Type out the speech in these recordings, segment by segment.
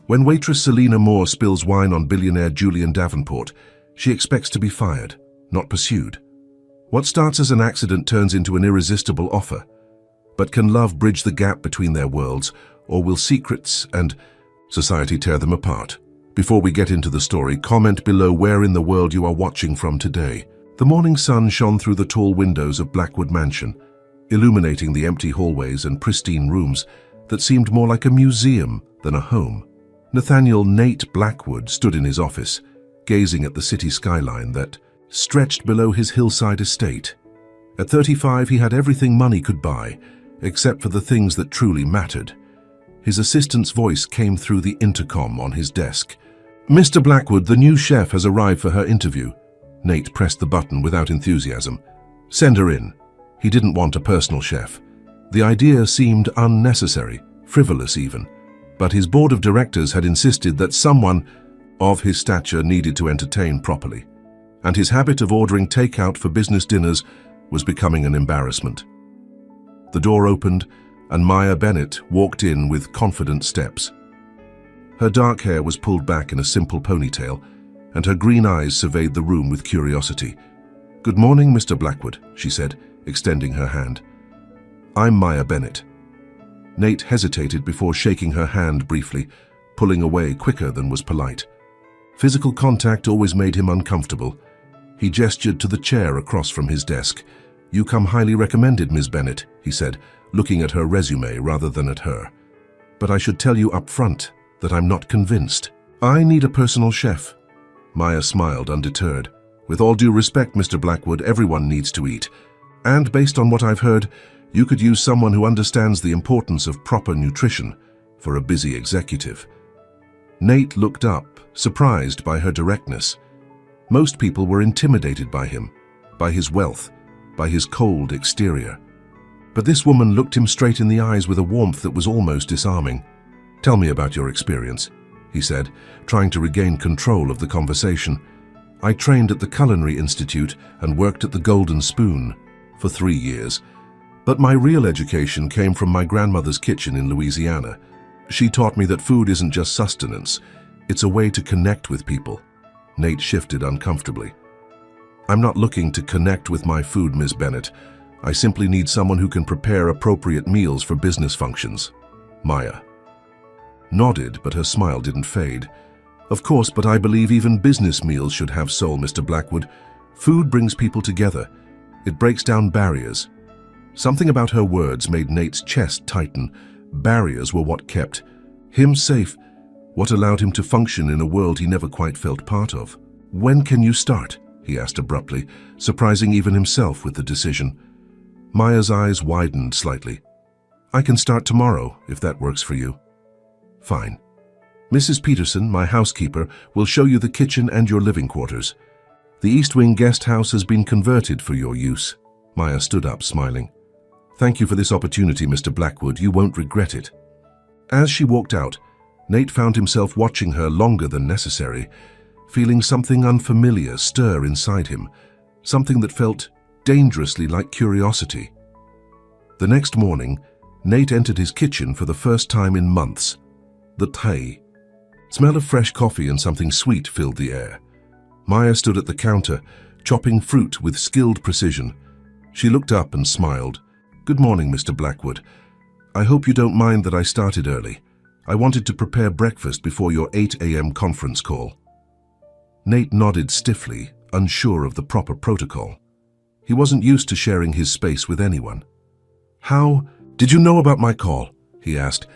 When waitress Selena Moore spills wine on billionaire Julian Davenport, she expects to be fired, not pursued. What starts as an accident turns into an irresistible offer. But can love bridge the gap between their worlds, or will secrets and society tear them apart? Before we get into the story, comment below where in the world you are watching from today. The morning sun shone through the tall windows of Blackwood Mansion, illuminating the empty hallways and pristine rooms that seemed more like a museum than a home. Nathaniel Nate Blackwood stood in his office, gazing at the city skyline that stretched below his hillside estate. At 35, he had everything money could buy, except for the things that truly mattered. His assistant's voice came through the intercom on his desk. "Mr. Blackwood, the new chef has arrived for her interview." Nate pressed the button without enthusiasm. "Send her in." He didn't want a personal chef. The idea seemed unnecessary, frivolous even. But his board of directors had insisted that someone of his stature needed to entertain properly. And his habit of ordering takeout for business dinners was becoming an embarrassment. The door opened, and Maya Bennett walked in with confident steps. Her dark hair was pulled back in a simple ponytail, and her green eyes surveyed the room with curiosity. "Good morning, Mr. Blackwood," she said, extending her hand. "I'm Maya Bennett." Nate hesitated before shaking her hand briefly, pulling away quicker than was polite. Physical contact always made him uncomfortable. He gestured to the chair across from his desk. "You come highly recommended, Ms. Bennett," he said, looking at her resume rather than at her. "But I should tell you up front that I'm not convinced. I need a personal chef." Maya smiled, undeterred. "With all due respect, Mr. Blackwood, everyone needs to eat. And based on what I've heard, you could use someone who understands the importance of proper nutrition for a busy executive." Nate looked up, surprised by her directness. Most people were intimidated by him, by his wealth, by his cold exterior. But this woman looked him straight in the eyes with a warmth that was almost disarming. "Tell me about your experience," he said, trying to regain control of the conversation. "I trained at the Culinary Institute and worked at the Golden Spoon for 3 years. But my real education came from my grandmother's kitchen in Louisiana. She taught me that food isn't just sustenance, it's a way to connect with people." Nate shifted uncomfortably. "I'm not looking to connect with my food, Ms. Bennett. I simply need someone who can prepare appropriate meals for business functions." Maya nodded, but her smile didn't fade. "Of course, but I believe even business meals should have soul, Mr. Blackwood. Food brings people together. It breaks down barriers." Something about her words made Nate's chest tighten. Barriers were what kept him safe, what allowed him to function in a world he never quite felt part of. "When can you start?" he asked abruptly, surprising even himself with the decision. Maya's eyes widened slightly. "I can start tomorrow, if that works for you." "Fine. Mrs. Peterson, my housekeeper, will show you the kitchen and your living quarters. The East Wing guest house has been converted for your use." Maya stood up, smiling. "Thank you for this opportunity, Mr. Blackwood. You won't regret it." As she walked out, Nate found himself watching her longer than necessary, feeling something unfamiliar stir inside him, something that felt dangerously like curiosity. The next morning, Nate entered his kitchen for the first time in months. The thai smell of fresh coffee and something sweet filled the air. Maya stood at the counter, chopping fruit with skilled precision. She looked up and smiled. "Good morning, Mr. Blackwood. I hope you don't mind that I started early. I wanted to prepare breakfast before your 8 a.m. conference call." Nate nodded stiffly, unsure of the proper protocol. He wasn't used to sharing his space with anyone. "How did you know about my call?" he asked.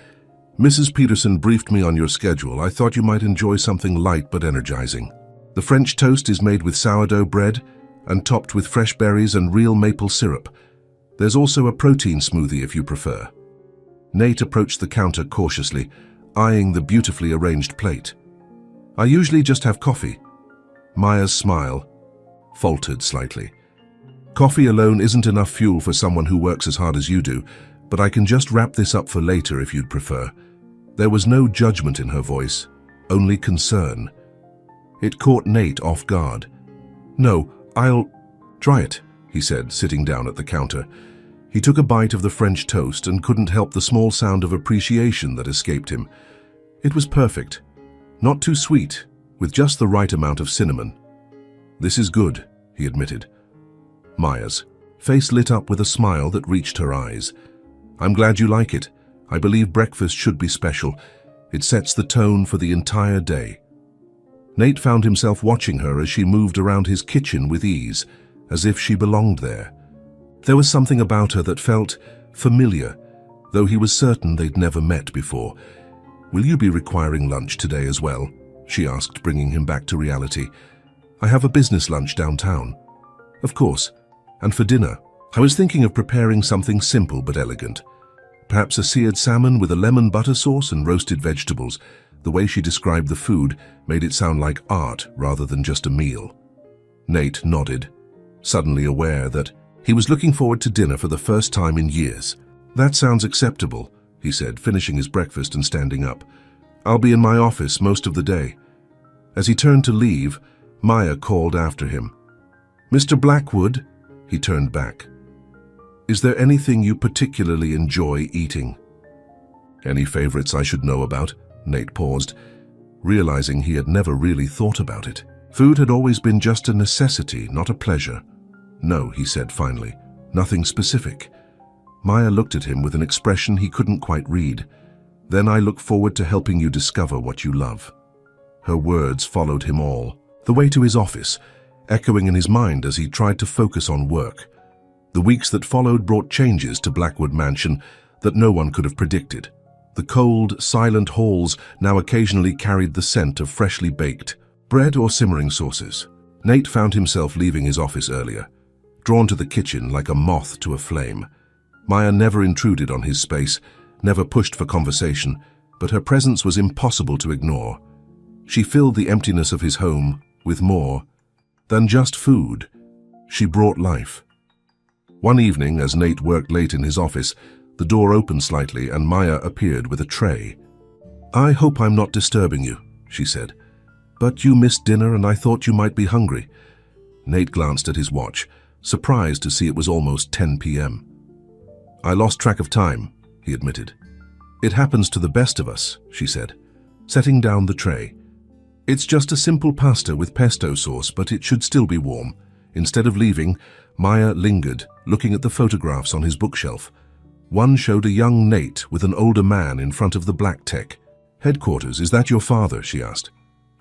"Mrs. Peterson briefed me on your schedule. I thought you might enjoy something light but energizing. The French toast is made with sourdough bread and topped with fresh berries and real maple syrup. There's also a protein smoothie if you prefer." Nate approached the counter cautiously, eyeing the beautifully arranged plate. "I usually just have coffee." Maya's smile faltered slightly. "Coffee alone isn't enough fuel for someone who works as hard as you do, but I can just wrap this up for later if you'd prefer." There was no judgment in her voice, only concern. It caught Nate off guard. "No, I'll try it," he said, sitting down at the counter. He took a bite of the French toast and couldn't help the small sound of appreciation that escaped him. It was perfect. Not too sweet, with just the right amount of cinnamon. "This is good," he admitted. Maya's face lit up with a smile that reached her eyes. "I'm glad you like it. I believe breakfast should be special. It sets the tone for the entire day." Nate found himself watching her as she moved around his kitchen with ease, as if she belonged there. There was something about her that felt familiar, though he was certain they'd never met before. "Will you be requiring lunch today as well?" she asked, bringing him back to reality. "I have a business lunch downtown." "Of course. And for dinner, I was thinking of preparing something simple but elegant. Perhaps a seared salmon with a lemon butter sauce and roasted vegetables." The way she described the food made it sound like art rather than just a meal. Nate nodded, suddenly aware that he was looking forward to dinner for the first time in years. "That sounds acceptable," he said, finishing his breakfast and standing up. "I'll be in my office most of the day." As he turned to leave, Maya called after him. "Mr. Blackwood?" He turned back. "Is there anything you particularly enjoy eating?" "Any favorites I should know about?" Nate paused, realizing he had never really thought about it. Food had always been just a necessity, not a pleasure. "No," he said finally, "nothing specific." Maya looked at him with an expression he couldn't quite read. "Then I look forward to helping you discover what you love." Her words followed him all the way to his office, echoing in his mind as he tried to focus on work. The weeks that followed brought changes to Blackwood Mansion that no one could have predicted. The cold, silent halls now occasionally carried the scent of freshly baked bread or simmering sauces. Nate found himself leaving his office earlier, drawn to the kitchen like a moth to a flame. Maya never intruded on his space, never pushed for conversation, but her presence was impossible to ignore. She filled the emptiness of his home with more than just food. She brought life. One evening, as Nate worked late in his office, the door opened slightly and Maya appeared with a tray. "I hope I'm not disturbing you," she said, "but you missed dinner and I thought you might be hungry." Nate glanced at his watch, surprised to see it was almost 10 p.m. "I lost track of time," he admitted. "It happens to the best of us," she said, setting down the tray. "It's just a simple pasta with pesto sauce, but it should still be warm." Instead of leaving, Maya lingered, looking at the photographs on his bookshelf. One showed a young Nate with an older man in front of the Black Tech. "Headquarters, is that your father?" she asked.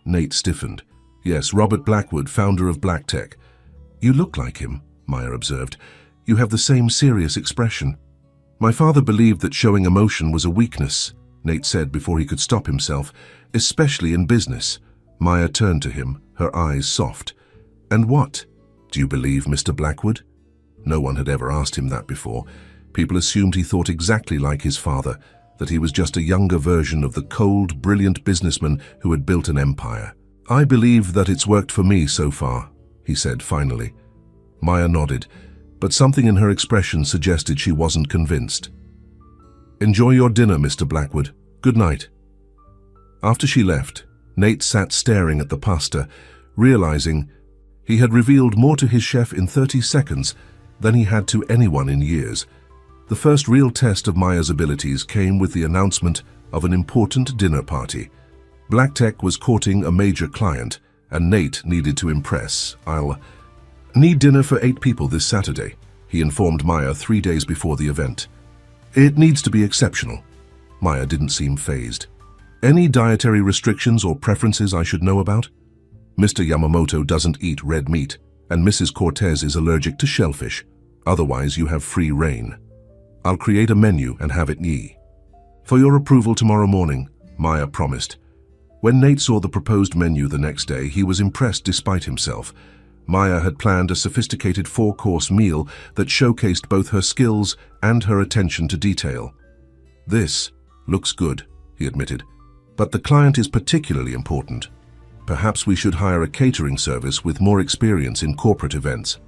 Nate stiffened. "Yes, Robert Blackwood, founder of Black Tech." "You look like him," Maya observed. "You have the same serious expression." "My father believed that showing emotion was a weakness," Nate said before he could stop himself, "especially in business." Maya turned to him, her eyes soft. "And what? Do you believe Mr. Blackwood?" No one had ever asked him that before. People assumed he thought exactly like his father, that he was just a younger version of the cold, brilliant businessman who had built an empire. "I believe that it's worked for me so far," he said finally. Maya nodded, but something in her expression suggested she wasn't convinced. "Enjoy your dinner, Mr. Blackwood. Good night." After she left, Nate sat staring at the pasta, realizing he had revealed more to his chef in 30 seconds than he had to anyone in years. The first real test of Maya's abilities came with the announcement of an important dinner party. Black Tech was courting a major client, and Nate needed to impress. "I'll need dinner for 8 people this Saturday," he informed Maya 3 days before the event. "It needs to be exceptional." Maya didn't seem fazed. "Any dietary restrictions or preferences I should know about?" "Mr. Yamamoto doesn't eat red meat, and Mrs. Cortez is allergic to shellfish. Otherwise, you have free reign. I'll create a menu and have it ye." "For your approval tomorrow morning," Maya promised. When Nate saw the proposed menu the next day, he was impressed despite himself. Maya had planned a sophisticated 4-course meal that showcased both her skills and her attention to detail. "This looks good," he admitted, "but the client is particularly important. Perhaps we should hire a catering service with more experience in corporate events."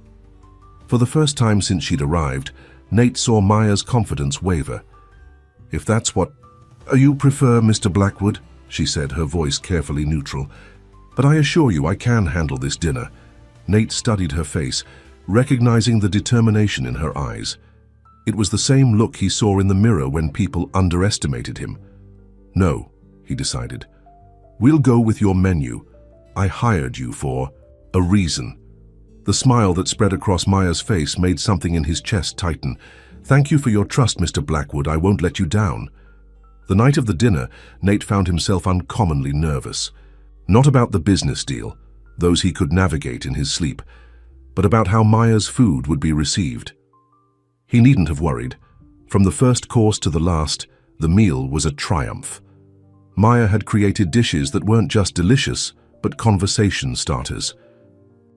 For the first time since she'd arrived, Nate saw Maya's confidence waver. "If that's what you prefer, Mr. Blackwood," she said, her voice carefully neutral. "But I assure you I can handle this dinner." Nate studied her face, recognizing the determination in her eyes. It was the same look he saw in the mirror when people underestimated him. "No," he decided. We'll go with your menu. I hired you for a reason. The smile that spread across Maya's face made something in his chest tighten. Thank you for your trust, Mr. Blackwood. I won't let you down. The night of the dinner, Nate found himself uncommonly nervous. Not about the business deal, those he could navigate in his sleep, but about how Maya's food would be received. He needn't have worried. From the first course to the last, the meal was a triumph. Maya had created dishes that weren't just delicious, but conversation starters.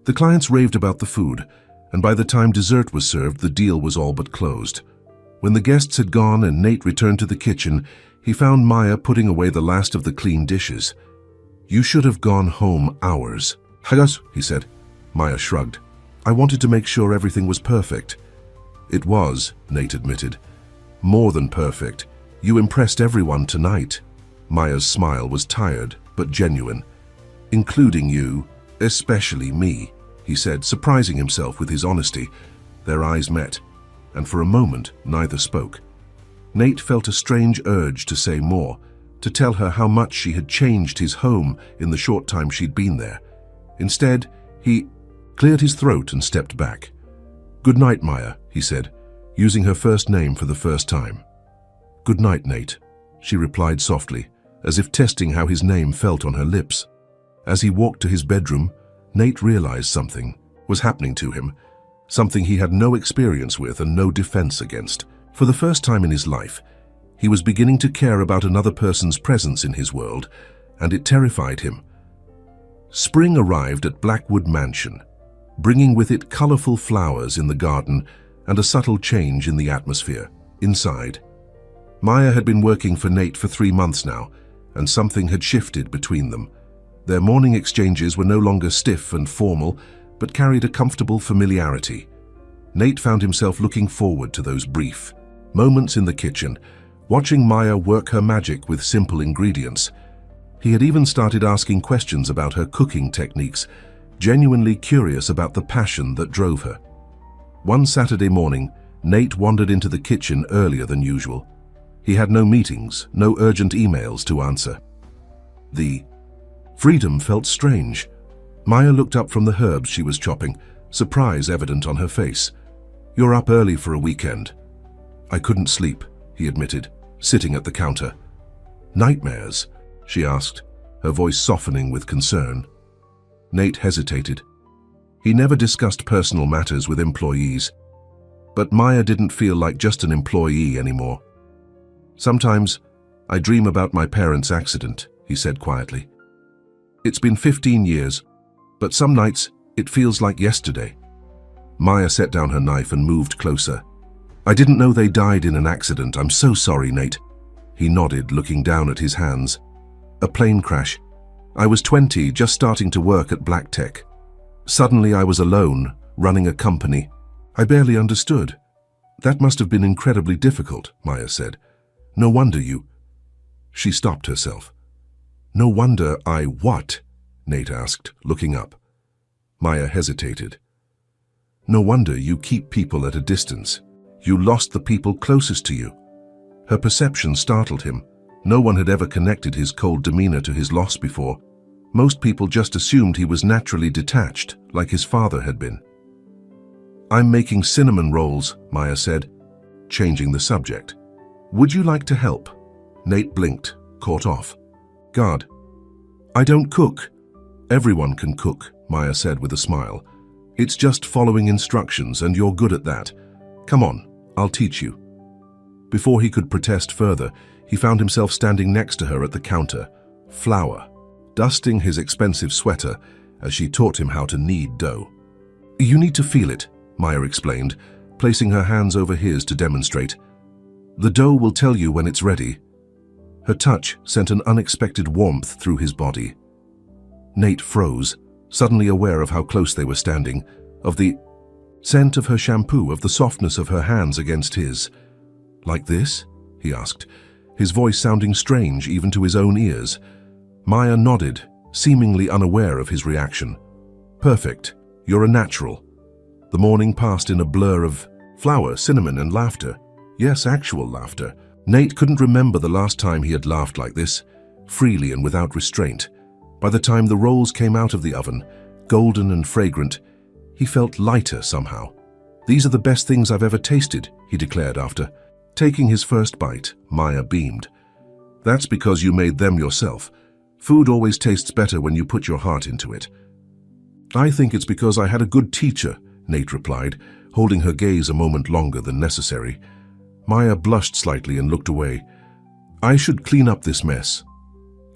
The clients raved about the food, and by the time dessert was served, the deal was all but closed. When the guests had gone and Nate returned to the kitchen, he found Maya putting away the last of the clean dishes. You should have gone home hours. Hagas, he said. Maya shrugged. I wanted to make sure everything was perfect. It was, Nate admitted. More than perfect. You impressed everyone tonight. Maya's smile was tired, but genuine. Including you, especially me, he said, surprising himself with his honesty. Their eyes met, and for a moment, neither spoke. Nate felt a strange urge to say more, to tell her how much she had changed his home in the short time she'd been there. Instead, he cleared his throat and stepped back. Good night, Maya, he said, using her first name for the first time. Good night, Nate, she replied softly, as if testing how his name felt on her lips. As he walked to his bedroom, Nate realized something was happening to him, something he had no experience with and no defense against. For the first time in his life, he was beginning to care about another person's presence in his world, and it terrified him. Spring arrived at Blackwood Mansion, bringing with it colorful flowers in the garden and a subtle change in the atmosphere. Inside, Maya had been working for Nate for 3 months now, and something had shifted between them. Their morning exchanges were no longer stiff and formal, but carried a comfortable familiarity. Nate found himself looking forward to those brief moments in the kitchen, watching Maya work her magic with simple ingredients. He had even started asking questions about her cooking techniques, genuinely curious about the passion that drove her. One Saturday morning, Nate wandered into the kitchen earlier than usual. He had no meetings, no urgent emails to answer. The freedom felt strange. Maya looked up from the herbs she was chopping, surprise evident on her face. You're up early for a weekend. I couldn't sleep, he admitted, sitting at the counter. Nightmares? She asked, her voice softening with concern. Nate hesitated. He never discussed personal matters with employees, but Maya didn't feel like just an employee anymore. Sometimes I dream about my parents' accident, he said quietly. It's been 15 years, but some nights it feels like yesterday. Maya set down her knife and moved closer. I didn't know they died in an accident. I'm so sorry, Nate. He nodded, looking down at his hands. A plane crash. I was 20, just starting to work at Black Tech. Suddenly I was alone, running a company. I barely understood. That must have been incredibly difficult, Maya said. No wonder you... She stopped herself. No wonder I what? Nate asked, looking up. Maya hesitated. No wonder you keep people at a distance. You lost the people closest to you. Her perception startled him. No one had ever connected his cold demeanor to his loss before. Most people just assumed he was naturally detached, like his father had been. I'm making cinnamon rolls, Maya said, changing the subject. Would you like to help? Nate blinked, caught off. God. I don't cook. Everyone can cook, Maya said with a smile. It's just following instructions, and you're good at that. Come on, I'll teach you. Before he could protest further, he found himself standing next to her at the counter, flour, dusting his expensive sweater as she taught him how to knead dough. You need to feel it, Maya explained, placing her hands over his to demonstrate. The dough will tell you when it's ready. Her touch sent an unexpected warmth through his body. Nate froze, suddenly aware of how close they were standing, of the scent of her shampoo, of the softness of her hands against his. Like this? He asked, his voice sounding strange even to his own ears. Maya nodded, seemingly unaware of his reaction. Perfect. You're a natural. The morning passed in a blur of flour, cinnamon, and laughter. Yes, actual laughter. Nate couldn't remember the last time he had laughed like this. freely and without restraint. By the time the rolls came out of the oven, golden and fragrant, he felt lighter somehow. "These are the best things I've ever tasted," he declared after. Taking his first bite, Maya beamed. "That's because you made them yourself. Food always tastes better when you put your heart into it." "I think it's because I had a good teacher," Nate replied, holding her gaze a moment longer than necessary. Maya blushed slightly and looked away. "I should clean up this mess."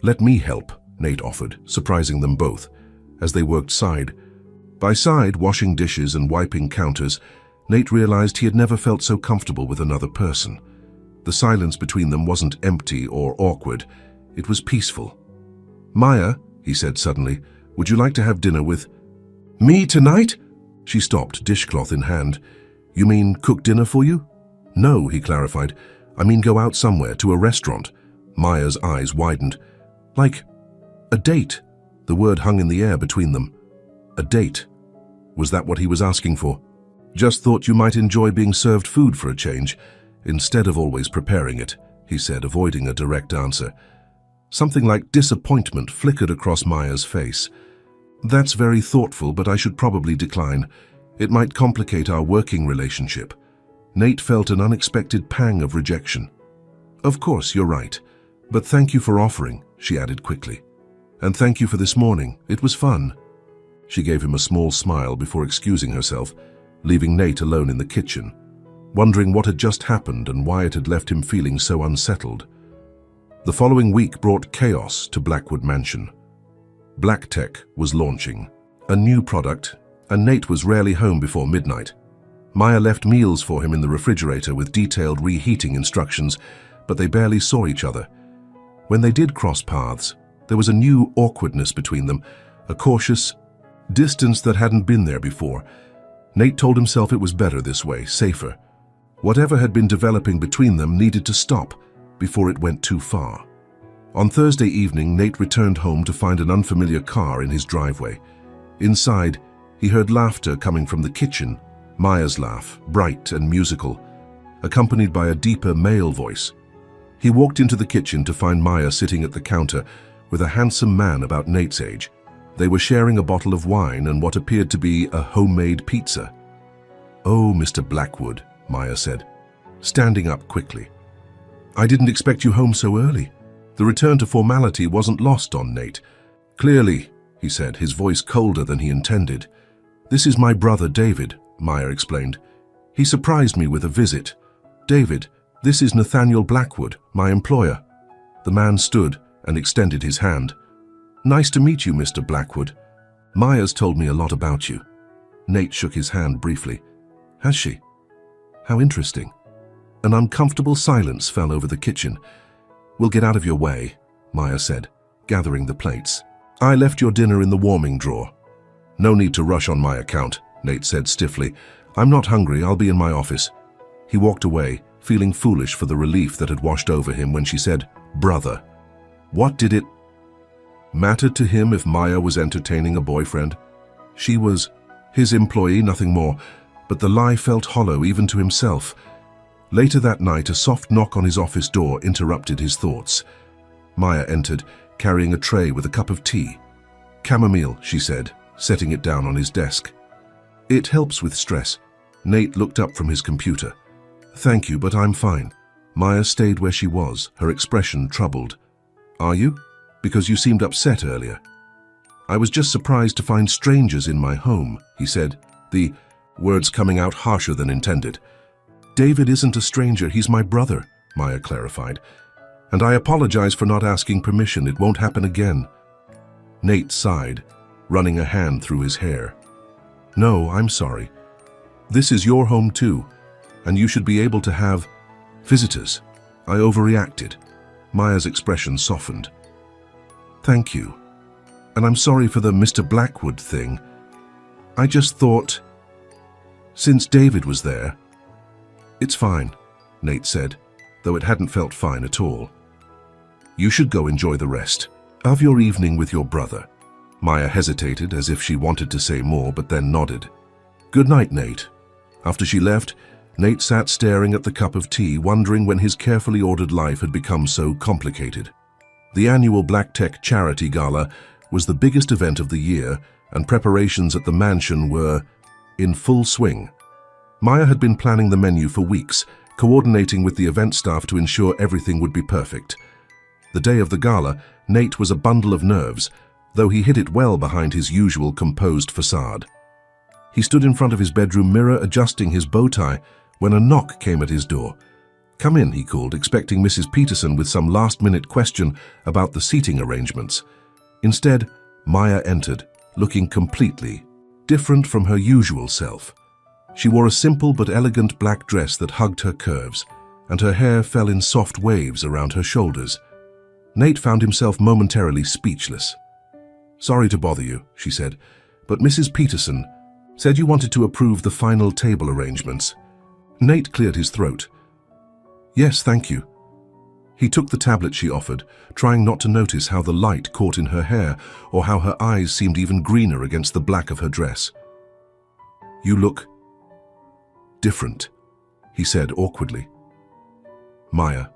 "Let me help," Nate offered, surprising them both, as they worked side by side, washing dishes and wiping counters. Nate realized he had never felt so comfortable with another person. The silence between them wasn't empty or awkward. It was peaceful. "Maya," he said suddenly, "would you like to have dinner with me tonight?" She stopped, dishcloth in hand. "You mean cook dinner for you?" "No," he clarified. "I mean go out somewhere, to a restaurant." Maya's eyes widened. "Like a date?" The word hung in the air between them. A date? Was that what he was asking for? "Just thought you might enjoy being served food for a change, instead of always preparing it," he said, avoiding a direct answer. Something like disappointment flickered across Maya's face. "That's very thoughtful, but I should probably decline. It might complicate our working relationship." Nate felt an unexpected pang of rejection. "Of course, you're right. But thank you for offering," she added quickly. "And thank you for this morning. It was fun." She gave him a small smile before excusing herself, leaving Nate alone in the kitchen, wondering what had just happened and why it had left him feeling so unsettled. The following week brought chaos to Blackwood Mansion. Black Tech was launching, a new product, and Nate was rarely home before midnight. Maya left meals for him in the refrigerator with detailed reheating instructions, but they barely saw each other. When they did cross paths, there was a new awkwardness between them, a cautious distance that hadn't been there before. Nate told himself it was better this way, safer. Whatever had been developing between them needed to stop before it went too far. On Thursday evening, Nate returned home to find an unfamiliar car in his driveway. Inside, he heard laughter coming from the kitchen, Maya's laugh, bright and musical, accompanied by a deeper male voice. He walked into the kitchen to find Maya sitting at the counter with a handsome man about Nate's age. They were sharing a bottle of wine and what appeared to be a homemade pizza. "Oh, Mr. Blackwood," Maya said, standing up quickly. "I didn't expect you home so early." The return to formality wasn't lost on Nate. "Clearly," he said, his voice colder than he intended. "This is my brother David," Maya explained. "He surprised me with a visit." "David, this is Nathaniel Blackwood, my employer." The man stood and extended his hand. "Nice to meet you, Mr. Blackwood. Maya's told me a lot about you." Nate shook his hand briefly. "Has she? How interesting." An uncomfortable silence fell over the kitchen. "We'll get out of your way," Maya said, gathering the plates. "I left your dinner in the warming drawer." "No need to rush on my account," Nate said stiffly. "I'm not hungry, I'll be in my office." He walked away, feeling foolish for the relief that had washed over him when she said, "brother." What did it matter to him if Maya was entertaining a boyfriend? She was his employee, nothing more, but the lie felt hollow even to himself. Later that night, a soft knock on his office door interrupted his thoughts. Maya entered, carrying a tray with a cup of tea. "Chamomile," she said, setting it down on his desk. "It helps with stress." Nate looked up from his computer. "Thank you, but I'm fine." Maya stayed where she was, her expression troubled. "Are you? Because you seemed upset earlier." "I was just surprised to find strangers in my home," he said, the words coming out harsher than intended. "David isn't a stranger, he's my brother," Maya clarified. "And I apologize for not asking permission. It won't happen again." Nate sighed, running a hand through his hair. "No, I'm sorry. This is your home too, and you should be able to have visitors. I overreacted." Maya's expression softened. "Thank you. And I'm sorry for the Mr. Blackwood thing. I just thought, since David was there." "It's fine," Nate said, though it hadn't felt fine at all. "You should go enjoy the rest of your evening with your brother." Maya hesitated as if she wanted to say more, but then nodded. "Good night, Nate." After she left, Nate sat staring at the cup of tea, wondering when his carefully ordered life had become so complicated. The annual Black Tech Charity Gala was the biggest event of the year, and preparations at the mansion were in full swing. Maya had been planning the menu for weeks, coordinating with the event staff to ensure everything would be perfect. The day of the gala, Nate was a bundle of nerves, though he hid it well behind his usual composed facade. He stood in front of his bedroom mirror adjusting his bow tie when a knock came at his door. "Come in," he called, expecting Mrs. Peterson with some last-minute question about the seating arrangements. Instead, Maya entered, looking completely different from her usual self. She wore a simple but elegant black dress that hugged her curves, and her hair fell in soft waves around her shoulders. Nate found himself momentarily speechless. "Sorry to bother you," she said, "but Mrs. Peterson said you wanted to approve the final table arrangements." Nate cleared his throat. "Yes, thank you." He took the tablet she offered, trying not to notice how the light caught in her hair or how her eyes seemed even greener against the black of her dress. "You look different," he said awkwardly. Maya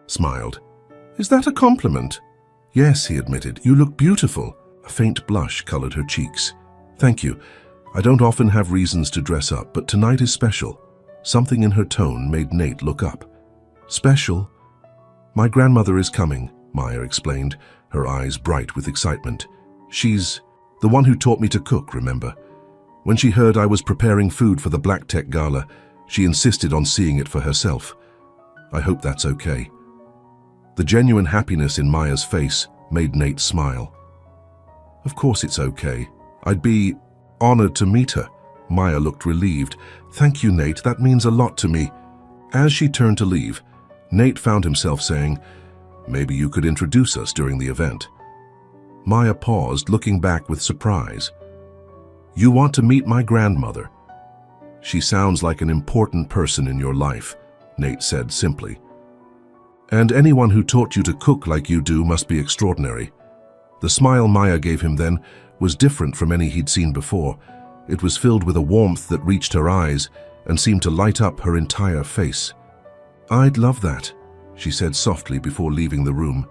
smiled. "Is that a compliment?" "Yes," he admitted. "You look beautiful." A faint blush colored her cheeks. "Thank you. I don't often have reasons to dress up, but tonight is special." Something in her tone made Nate look up. "Special?" "My grandmother is coming," Maya explained, her eyes bright with excitement. "She's the one who taught me to cook, remember? When she heard I was preparing food for the Black Tech Gala, she insisted on seeing it for herself. I hope that's okay." The genuine happiness in Maya's face made Nate smile. "Of course it's okay. I'd be honored to meet her." Maya looked relieved. "Thank you, Nate. That means a lot to me." As she turned to leave, Nate found himself saying, "Maybe you could introduce us during the event." Maya paused, looking back with surprise. "You want to meet my grandmother?" "She sounds like an important person in your life," Nate said simply. "And anyone who taught you to cook like you do must be extraordinary." The smile Maya gave him then was different from any he'd seen before. It was filled with a warmth that reached her eyes and seemed to light up her entire face. "I'd love that," she said softly before leaving the room.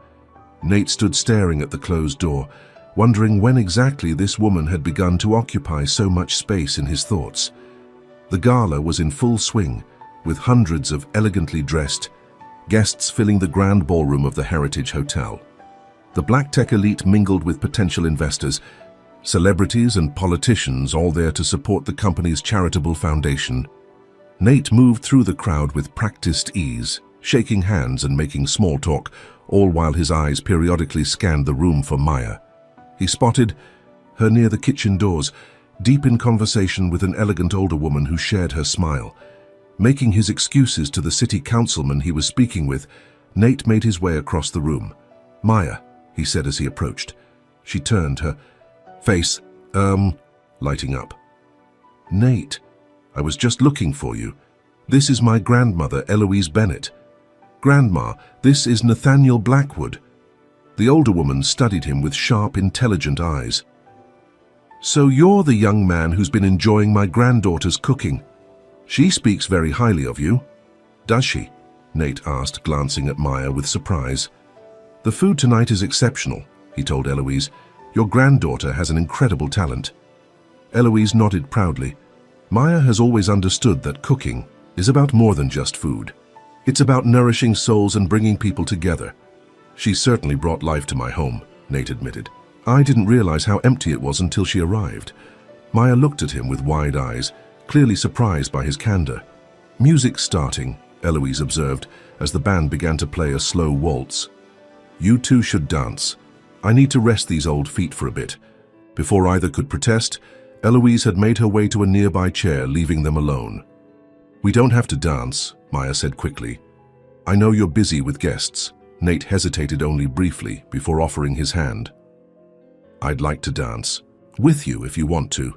Nate stood staring at the closed door, wondering when exactly this woman had begun to occupy so much space in his thoughts. The gala was in full swing, with hundreds of elegantly dressed guests filling the grand ballroom of the Heritage Hotel. The Black Tech elite mingled with potential investors, celebrities and politicians, all there to support the company's charitable foundation. Nate moved through the crowd with practiced ease, shaking hands and making small talk, all while his eyes periodically scanned the room for Maya. He spotted her near the kitchen doors, deep in conversation with an elegant older woman who shared her smile. Making his excuses to the city councilman he was speaking with, Nate made his way across the room. "Maya," he said as he approached. She turned, her face, lighting up. "Nate, I was just looking for you. This is my grandmother, Eloise Bennett." "Grandma, this is Nathaniel Blackwood." The older woman studied him with sharp, intelligent eyes. "So you're the young man who's been enjoying my granddaughter's cooking. She speaks very highly of you." "Does she?" Nate asked, glancing at Maya with surprise. "The food tonight is exceptional," he told Eloise. "Your granddaughter has an incredible talent." Eloise nodded proudly. Maya has always understood that cooking is about more than just food. It's about nourishing souls and bringing people together. "She certainly brought life to my home," Nate admitted. "I didn't realize how empty it was until she arrived." Maya looked at him with wide eyes, clearly surprised by his candor. "Music's starting," Eloise observed, as the band began to play a slow waltz. "You two should dance. I need to rest these old feet for a bit." Before either could protest, Eloise had made her way to a nearby chair, leaving them alone. "We don't have to dance," Maya said quickly. "I know you're busy with guests." Nate hesitated only briefly before offering his hand. "I'd like to dance. With you if you want to."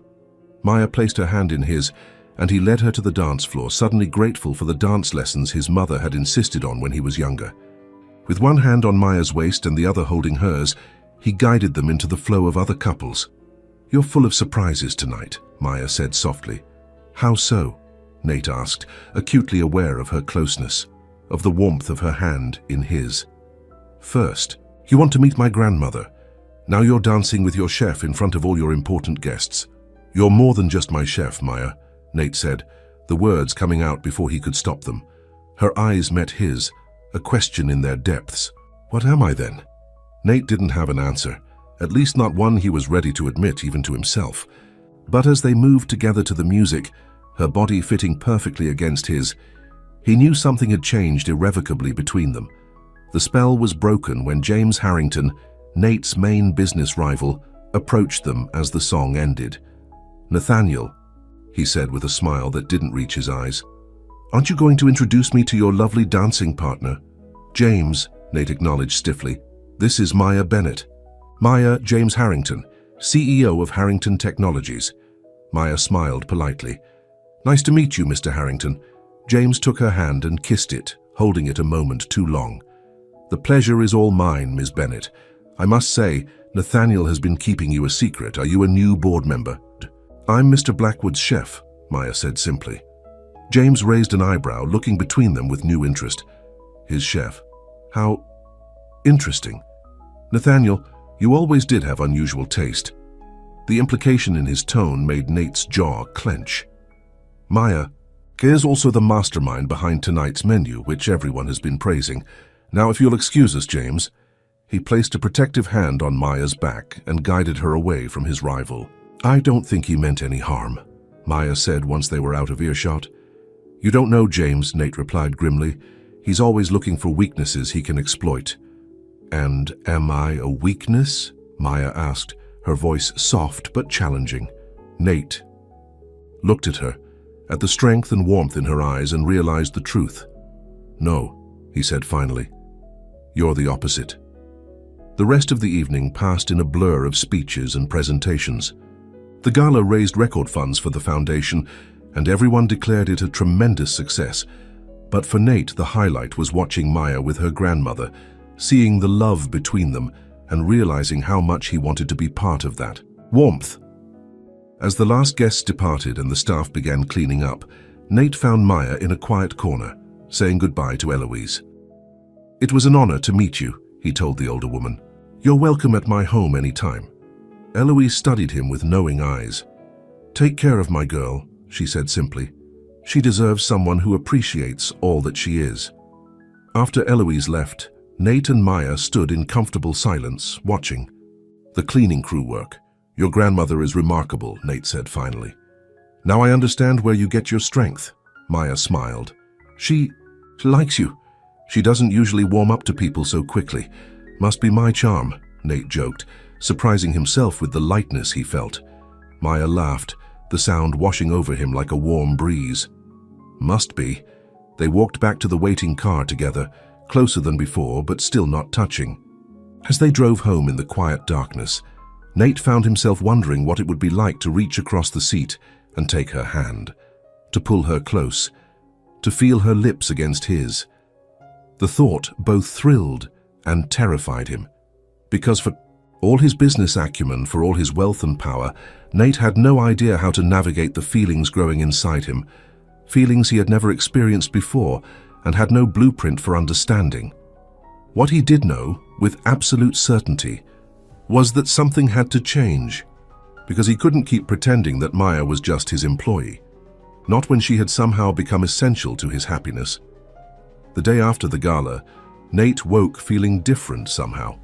Maya placed her hand in his, and he led her to the dance floor, suddenly grateful for the dance lessons his mother had insisted on when he was younger. With one hand on Maya's waist and the other holding hers, he guided them into the flow of other couples. "You're full of surprises tonight," Maya said softly. "How so?" Nate asked, acutely aware of her closeness, of the warmth of her hand in his. "First," You want to meet my grandmother. Now you're dancing with your chef in front of all your important guests. You're more than just my chef, Maya, Nate said, the words coming out before he could stop them. Her eyes met his, a question in their depths. What am I then? Nate didn't have an answer, at least not one he was ready to admit even to himself. But as they moved together to the music, her body fitting perfectly against his, he knew something had changed irrevocably between them. The spell was broken when James Harrington, Nate's main business rival, approached them as the song ended. "Nathaniel," he said with a smile that didn't reach his eyes, "aren't you going to introduce me to your lovely dancing partner?" "James," Nate acknowledged stiffly, "this is Maya Bennett. Maya, James Harrington, CEO of Harrington Technologies." Maya smiled politely. "Nice to meet you, Mr. Harrington." James took her hand and kissed it, holding it a moment too long. "The pleasure is all mine, Ms. Bennett. I must say, Nathaniel has been keeping you a secret. Are you a new board member?" "I'm Mr. Blackwood's chef," Maya said simply. James raised an eyebrow, looking between them with new interest. "His chef? How interesting. Nathaniel, you always did have unusual taste." The implication in his tone made Nate's jaw clench. "Maya, here's also the mastermind behind tonight's menu, which everyone has been praising. Now, if you'll excuse us, James." He placed a protective hand on Maya's back and guided her away from his rival. "I don't think he meant any harm," Maya said once they were out of earshot. "You don't know James," Nate replied grimly. "He's always looking for weaknesses he can exploit." "And am I a weakness?" Maya asked, her voice soft but challenging. Nate looked at her, at the strength and warmth in her eyes, and realized the truth. "No," he said finally. "You're the opposite." The rest of the evening passed in a blur of speeches and presentations. The gala raised record funds for the foundation, and everyone declared it a tremendous success. But for Nate, the highlight was watching Maya with her grandmother, seeing the love between them and realizing how much he wanted to be part of that. Warmth. As the last guests departed and the staff began cleaning up, Nate found Maya in a quiet corner, saying goodbye to Eloise. "It was an honor to meet you," he told the older woman. "You're welcome at my home any time." Eloise studied him with knowing eyes. "Take care of my girl," she said simply. "She deserves someone who appreciates all that she is." After Eloise left, Nate and Maya stood in comfortable silence, watching. "The cleaning crew work. Your grandmother is remarkable," Nate said finally. "Now I understand where you get your strength," Maya smiled. She likes you. She doesn't usually warm up to people so quickly. Must be my charm," Nate joked, surprising himself with the lightness he felt. Maya laughed, the sound washing over him like a warm breeze. "Must be." They walked back to the waiting car together, closer than before, but still not touching. As they drove home in the quiet darkness, Nate found himself wondering what it would be like to reach across the seat and take her hand, to pull her close, to feel her lips against his. The thought both thrilled and terrified him, because for all his business acumen, for all his wealth and power, Nate had no idea how to navigate the feelings growing inside him, feelings he had never experienced before and had no blueprint for understanding. What he did know, with absolute certainty, was that something had to change, because he couldn't keep pretending that Maya was just his employee, not when she had somehow become essential to his happiness. The day after the gala, Nate woke feeling different somehow,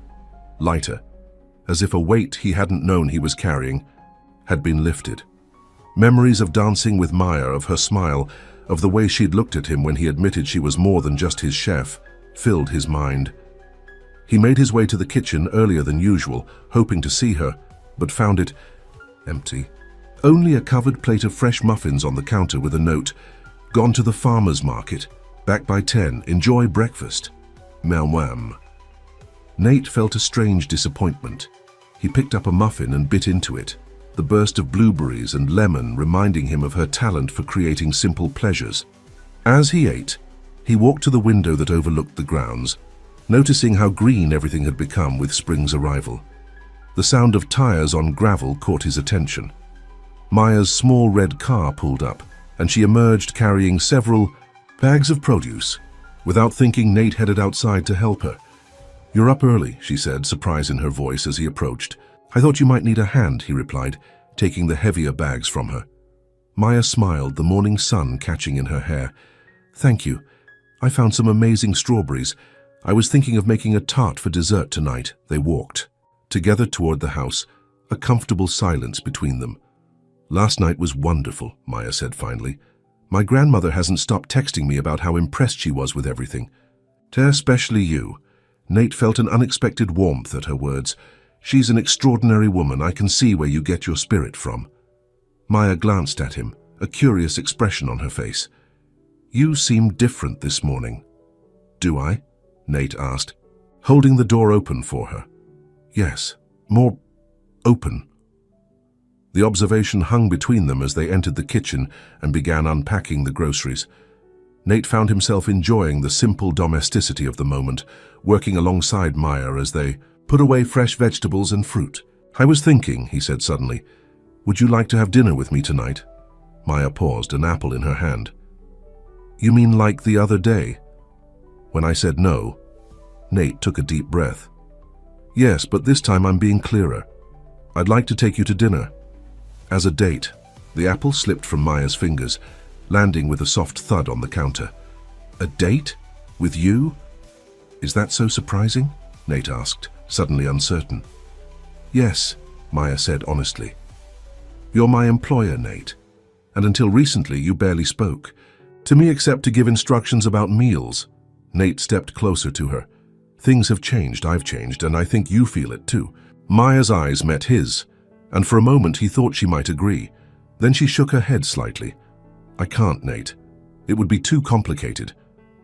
lighter, as if a weight he hadn't known he was carrying had been lifted. Memories of dancing with Maya, of her smile, of the way she'd looked at him when he admitted she was more than just his chef, filled his mind. He made his way to the kitchen earlier than usual, hoping to see her, but found it empty. Only a covered plate of fresh muffins on the counter with a note, "Gone to the farmer's market. Back by 10. Enjoy breakfast. Wham." Nate felt a strange disappointment. He picked up a muffin and bit into it, the burst of blueberries and lemon reminding him of her talent for creating simple pleasures. As he ate, he walked to the window that overlooked the grounds, noticing how green everything had become with spring's arrival. The sound of tires on gravel caught his attention. Maya's small red car pulled up, and she emerged carrying several bags of produce. Without thinking, Nate headed outside to help her. "You're up early," she said, surprise in her voice as he approached. "I thought you might need a hand," he replied, taking the heavier bags from her. Maya smiled, the morning sun catching in her hair. "Thank you. I found some amazing strawberries. I was thinking of making a tart for dessert tonight." They walked together toward the house, a comfortable silence between them. "Last night was wonderful," Maya said finally. "My grandmother hasn't stopped texting me about how impressed she was with everything." "Especially you." Nate felt an unexpected warmth at her words. "She's an extraordinary woman. I can see where you get your spirit from." Maya glanced at him, a curious expression on her face. "You seem different this morning." "Do I?" Nate asked, holding the door open for her. "Yes, more open." The observation hung between them as they entered the kitchen and began unpacking the groceries. Nate found himself enjoying the simple domesticity of the moment, working alongside Maya as they put away fresh vegetables and fruit. "I was thinking," he said suddenly, "would you like to have dinner with me tonight?" Maya paused, an apple in her hand. "You mean like the other day?" When I said no, Nate took a deep breath. "Yes, but this time I'm being clearer. I'd like to take you to dinner. As a date." The apple slipped from Maya's fingers, landing with a soft thud on the counter. "A date? With you? Is that so surprising?" Nate asked, suddenly uncertain. "Yes," Maya said honestly. "You're my employer, Nate, and until recently you barely spoke to me except to give instructions about meals." Nate stepped closer to her. "Things have changed, I've changed, and I think you feel it too." Maya's eyes met his, and for a moment he thought she might agree. Then she shook her head slightly. "I can't, Nate. It would be too complicated.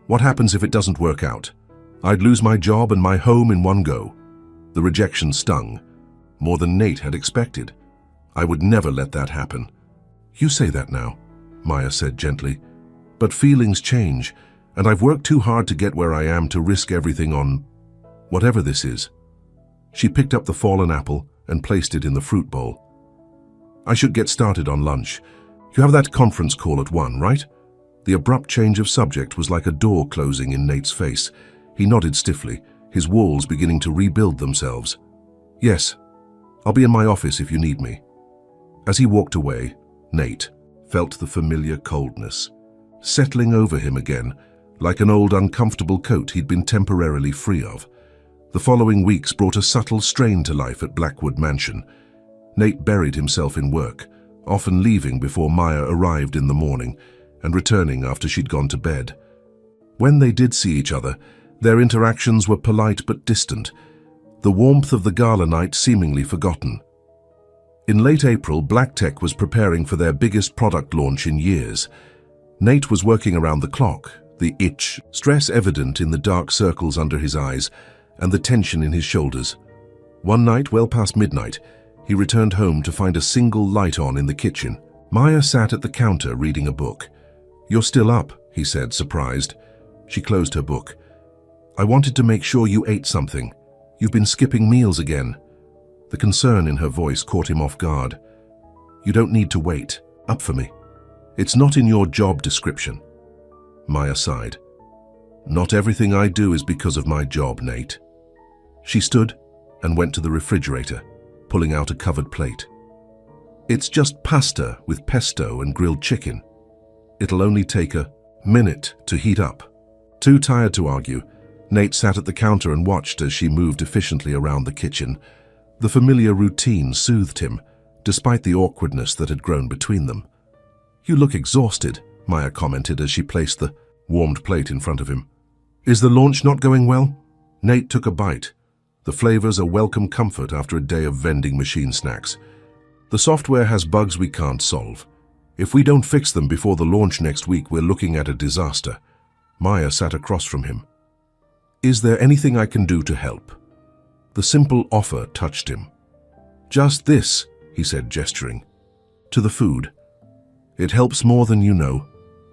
What happens if it doesn't work out? I'd lose my job and my home in one go." The rejection stung, more than Nate had expected. "I would never let that happen." "You say that now," Maya said gently. "But feelings change, and I've worked too hard to get where I am to risk everything on whatever this is." She picked up the fallen apple and placed it in the fruit bowl. "I should get started on lunch. You have that conference call at 1, right?" The abrupt change of subject was like a door closing in Nate's face. He nodded stiffly, his walls beginning to rebuild themselves. "Yes, I'll be in my office if you need me." As he walked away, Nate felt the familiar coldness settling over him again, like an old uncomfortable coat he'd been temporarily free of. The following weeks brought a subtle strain to life at Blackwood Mansion. Nate buried himself in work, often leaving before Maya arrived in the morning and returning after she'd gone to bed. When they did see each other, their interactions were polite but distant, the warmth of the gala night seemingly forgotten. In late April, BlackTech was preparing for their biggest product launch in years. Nate was working around the clock, the itch, stress evident in the dark circles under his eyes and the tension in his shoulders. One night, well past midnight, he returned home to find a single light on in the kitchen. Maya sat at the counter reading a book. "You're still up," he said, surprised. She closed her book. "I wanted to make sure you ate something. You've been skipping meals again." The concern in her voice caught him off guard. "You don't need to wait. Up for me. It's not in your job description." Maya sighed. "Not everything I do is because of my job, Nate." She stood and went to the refrigerator, pulling out a covered plate. "It's just pasta with pesto and grilled chicken. It'll only take a minute to heat up." Too tired to argue, Nate sat at the counter and watched as she moved efficiently around the kitchen. The familiar routine soothed him, despite the awkwardness that had grown between them. "You look exhausted," Maya commented as she placed the warmed plate in front of him. "Is the launch not going well?" Nate took a bite. The flavors a welcome comfort after a day of vending machine snacks. "The software has bugs we can't solve. If we don't fix them before the launch next week, we're looking at a disaster." Maya sat across from him. "Is there anything I can do to help?" The simple offer touched him. "Just this," he said, gesturing. "To the food. It helps more than you know."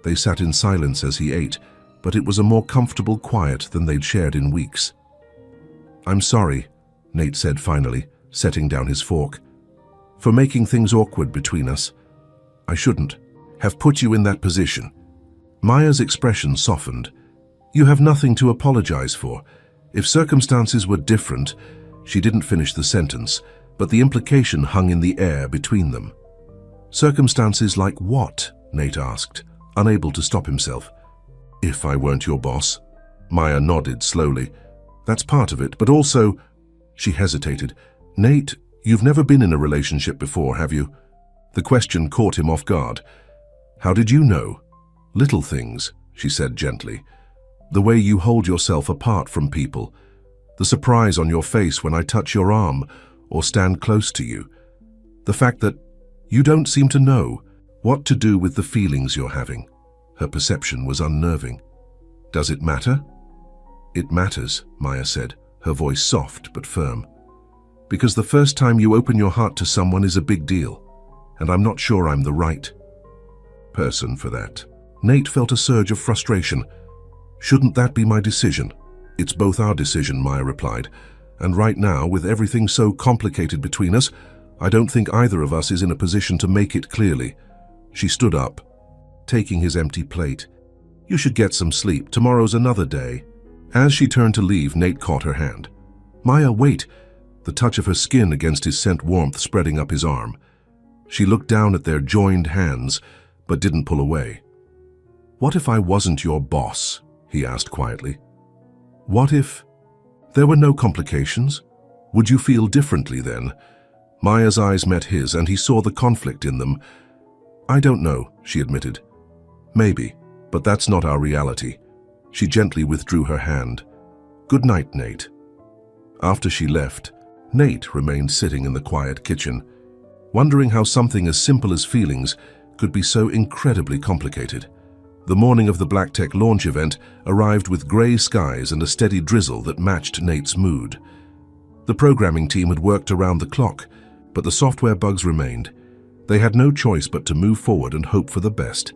They sat in silence as he ate, but it was a more comfortable quiet than they'd shared in weeks. "I'm sorry," Nate said finally, setting down his fork, "for making things awkward between us. I shouldn't have put you in that position." Maya's expression softened. "You have nothing to apologize for. If circumstances were different, she didn't finish the sentence, but the implication hung in the air between them. Circumstances like what? Nate asked, unable to stop himself. If I weren't your boss? Maya nodded slowly. That's part of it, but also... She hesitated. Nate, you've never been in a relationship before, have you? The question caught him off guard. How did you know? Little things, she said gently. The way you hold yourself apart from people. The surprise on your face when I touch your arm or stand close to you. The fact that you don't seem to know what to do with the feelings you're having. Her perception was unnerving. Does it matter? It matters, Maya said, her voice soft but firm. Because the first time you open your heart to someone is a big deal, and I'm not sure I'm the right person for that. Nate felt a surge of frustration. Shouldn't that be my decision? It's both our decision, Maya replied, and right now, with everything so complicated between us, I don't think either of us is in a position to make it clearly. She stood up, taking his empty plate. You should get some sleep. Tomorrow's another day. As she turned to leave, Nate caught her hand. Maya, wait! The touch of her skin against his scent warmth spreading up his arm. She looked down at their joined hands, but didn't pull away. What if I wasn't your boss? He asked quietly. What if there were no complications? Would you feel differently then? Maya's eyes met his, and he saw the conflict in them. I don't know, she admitted. Maybe, but that's not our reality. She gently withdrew her hand. Good night, Nate. After she left, Nate remained sitting in the quiet kitchen, wondering how something as simple as feelings could be so incredibly complicated. The morning of the Black Tech launch event arrived with grey skies and a steady drizzle that matched Nate's mood. The programming team had worked around the clock, but the software bugs remained. They had no choice but to move forward and hope for the best.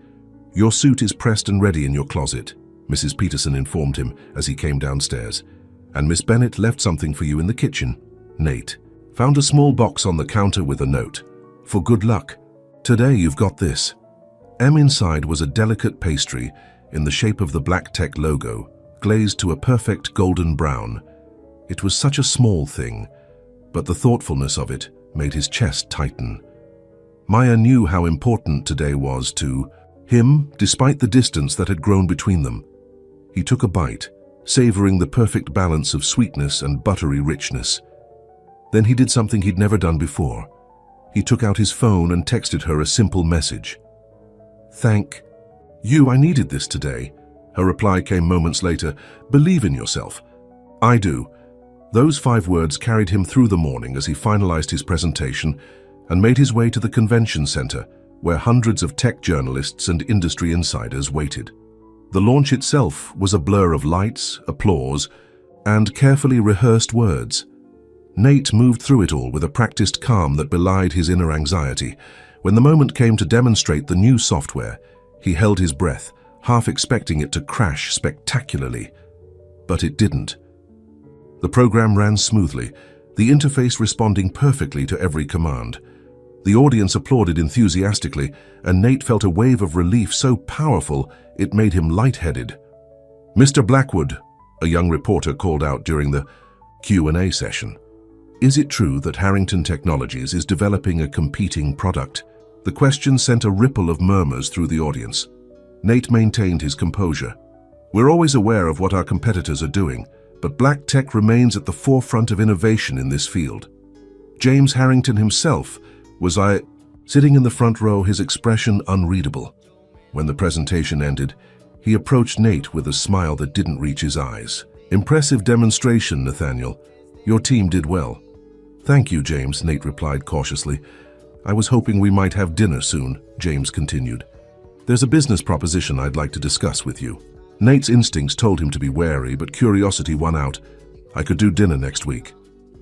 Your suit is pressed and ready in your closet, Mrs. Peterson informed him as he came downstairs. And Miss Bennett left something for you in the kitchen. Nate found a small box on the counter with a note. For good luck. Today you've got this. Inside was a delicate pastry in the shape of the Black Tech logo, glazed to a perfect golden brown. It was such a small thing, but the thoughtfulness of it made his chest tighten. Maya knew how important today was to him, despite the distance that had grown between them. He took a bite, savoring the perfect balance of sweetness and buttery richness. Then he did something he'd never done before. He took out his phone and texted her a simple message. Thank you, I needed this today. Her reply came moments later. Believe in yourself. I do. Those 5 words carried him through the morning as he finalized his presentation and made his way to the convention center, where hundreds of tech journalists and industry insiders waited. The launch itself was a blur of lights, applause, and carefully rehearsed words. Nate moved through it all with a practiced calm that belied his inner anxiety. When the moment came to demonstrate the new software, he held his breath, half expecting it to crash spectacularly. But it didn't. The program ran smoothly, the interface responding perfectly to every command. The audience applauded enthusiastically, and Nate felt a wave of relief so powerful it made him lightheaded. Mr. Blackwood, a young reporter called out during the Q&A session. Is it true that Harrington Technologies is developing a competing product? The question sent a ripple of murmurs through the audience. Nate maintained his composure. We're always aware of what our competitors are doing, but Black Tech remains at the forefront of innovation in this field. James Harrington himself was sitting in the front row, his expression unreadable. When the presentation ended, he approached Nate with a smile that didn't reach his eyes. Impressive demonstration, Nathaniel. Your team did well. Thank you, James, Nate replied cautiously. I was hoping we might have dinner soon, James continued. There's a business proposition I'd like to discuss with you. Nate's instincts told him to be wary, but curiosity won out. I could do dinner next week.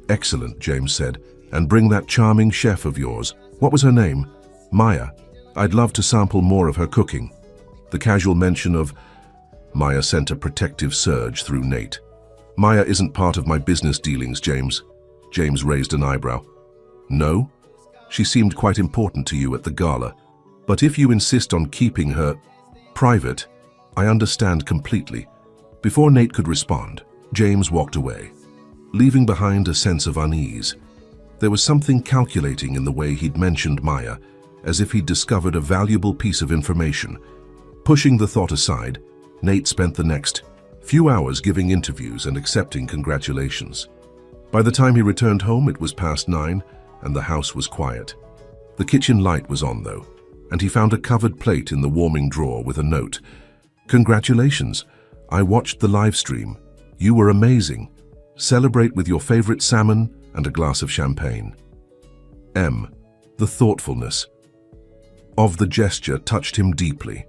Excellent, James said. And bring that charming chef of yours. What was her name? Maya. I'd love to sample more of her cooking. The casual mention of Maya sent a protective surge through Nate. Maya isn't part of my business dealings, James. James raised an eyebrow. No? She seemed quite important to you at the gala. But if you insist on keeping her private, I understand completely. Before Nate could respond, James walked away, leaving behind a sense of unease. There was something calculating in the way he'd mentioned Maya, as if he'd discovered a valuable piece of information. Pushing the thought aside, Nate spent the next few hours giving interviews and accepting congratulations. By the time he returned home, it was past 9 and the house was quiet. The kitchen light was on though, and he found a covered plate in the warming drawer with a note. "Congratulations, I watched the live stream. You were amazing. Celebrate with your favorite salmon and a glass of champagne." The thoughtfulness of the gesture touched him deeply.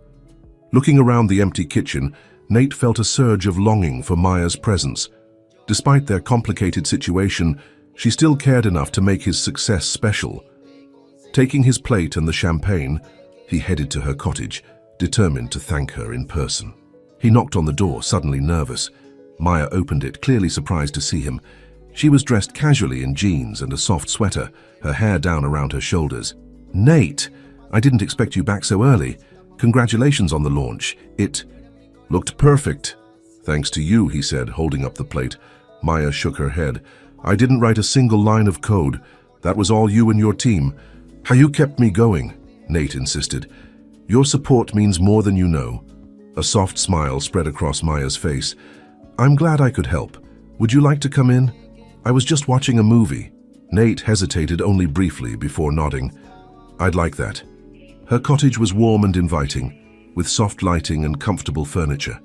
Looking around the empty kitchen, Nate felt a surge of longing for Maya's presence. Despite their complicated situation, she still cared enough to make his success special. Taking his plate and the champagne, he headed to her cottage, determined to thank her in person. He knocked on the door, suddenly nervous. Maya opened it, clearly surprised to see him. She was dressed casually in jeans and a soft sweater, her hair down around her shoulders. "Nate, I didn't expect you back so early. Congratulations on the launch. It looked perfect." "Thanks to you," he said, holding up the plate. Maya shook her head. "I didn't write a single line of code. That was all you and your team. How you kept me going," Nate insisted. "Your support means more than you know." A soft smile spread across Maya's face. "I'm glad I could help. Would you like to come in? I was just watching a movie." Nate hesitated only briefly before nodding. "I'd like that." Her cottage was warm and inviting, with soft lighting and comfortable furniture.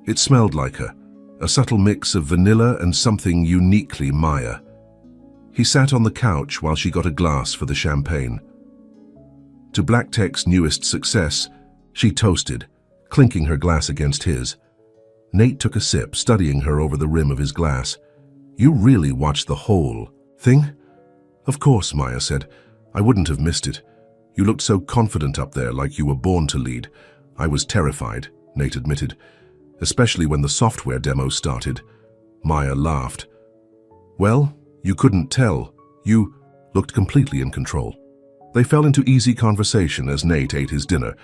It smelled like her, a subtle mix of vanilla and something uniquely Maya. He sat on the couch while she got a glass for the champagne. To Black Tech's newest success, she toasted, clinking her glass against his. Nate took a sip, studying her over the rim of his glass. "You really watched the whole thing?" "Of course," Maya said. "I wouldn't have missed it. You looked so confident up there, like you were born to lead." "I was terrified," Nate admitted, "especially when the software demo started." Maya laughed. "Well, you couldn't tell. You looked completely in control." They fell into easy conversation as Nate ate his dinner,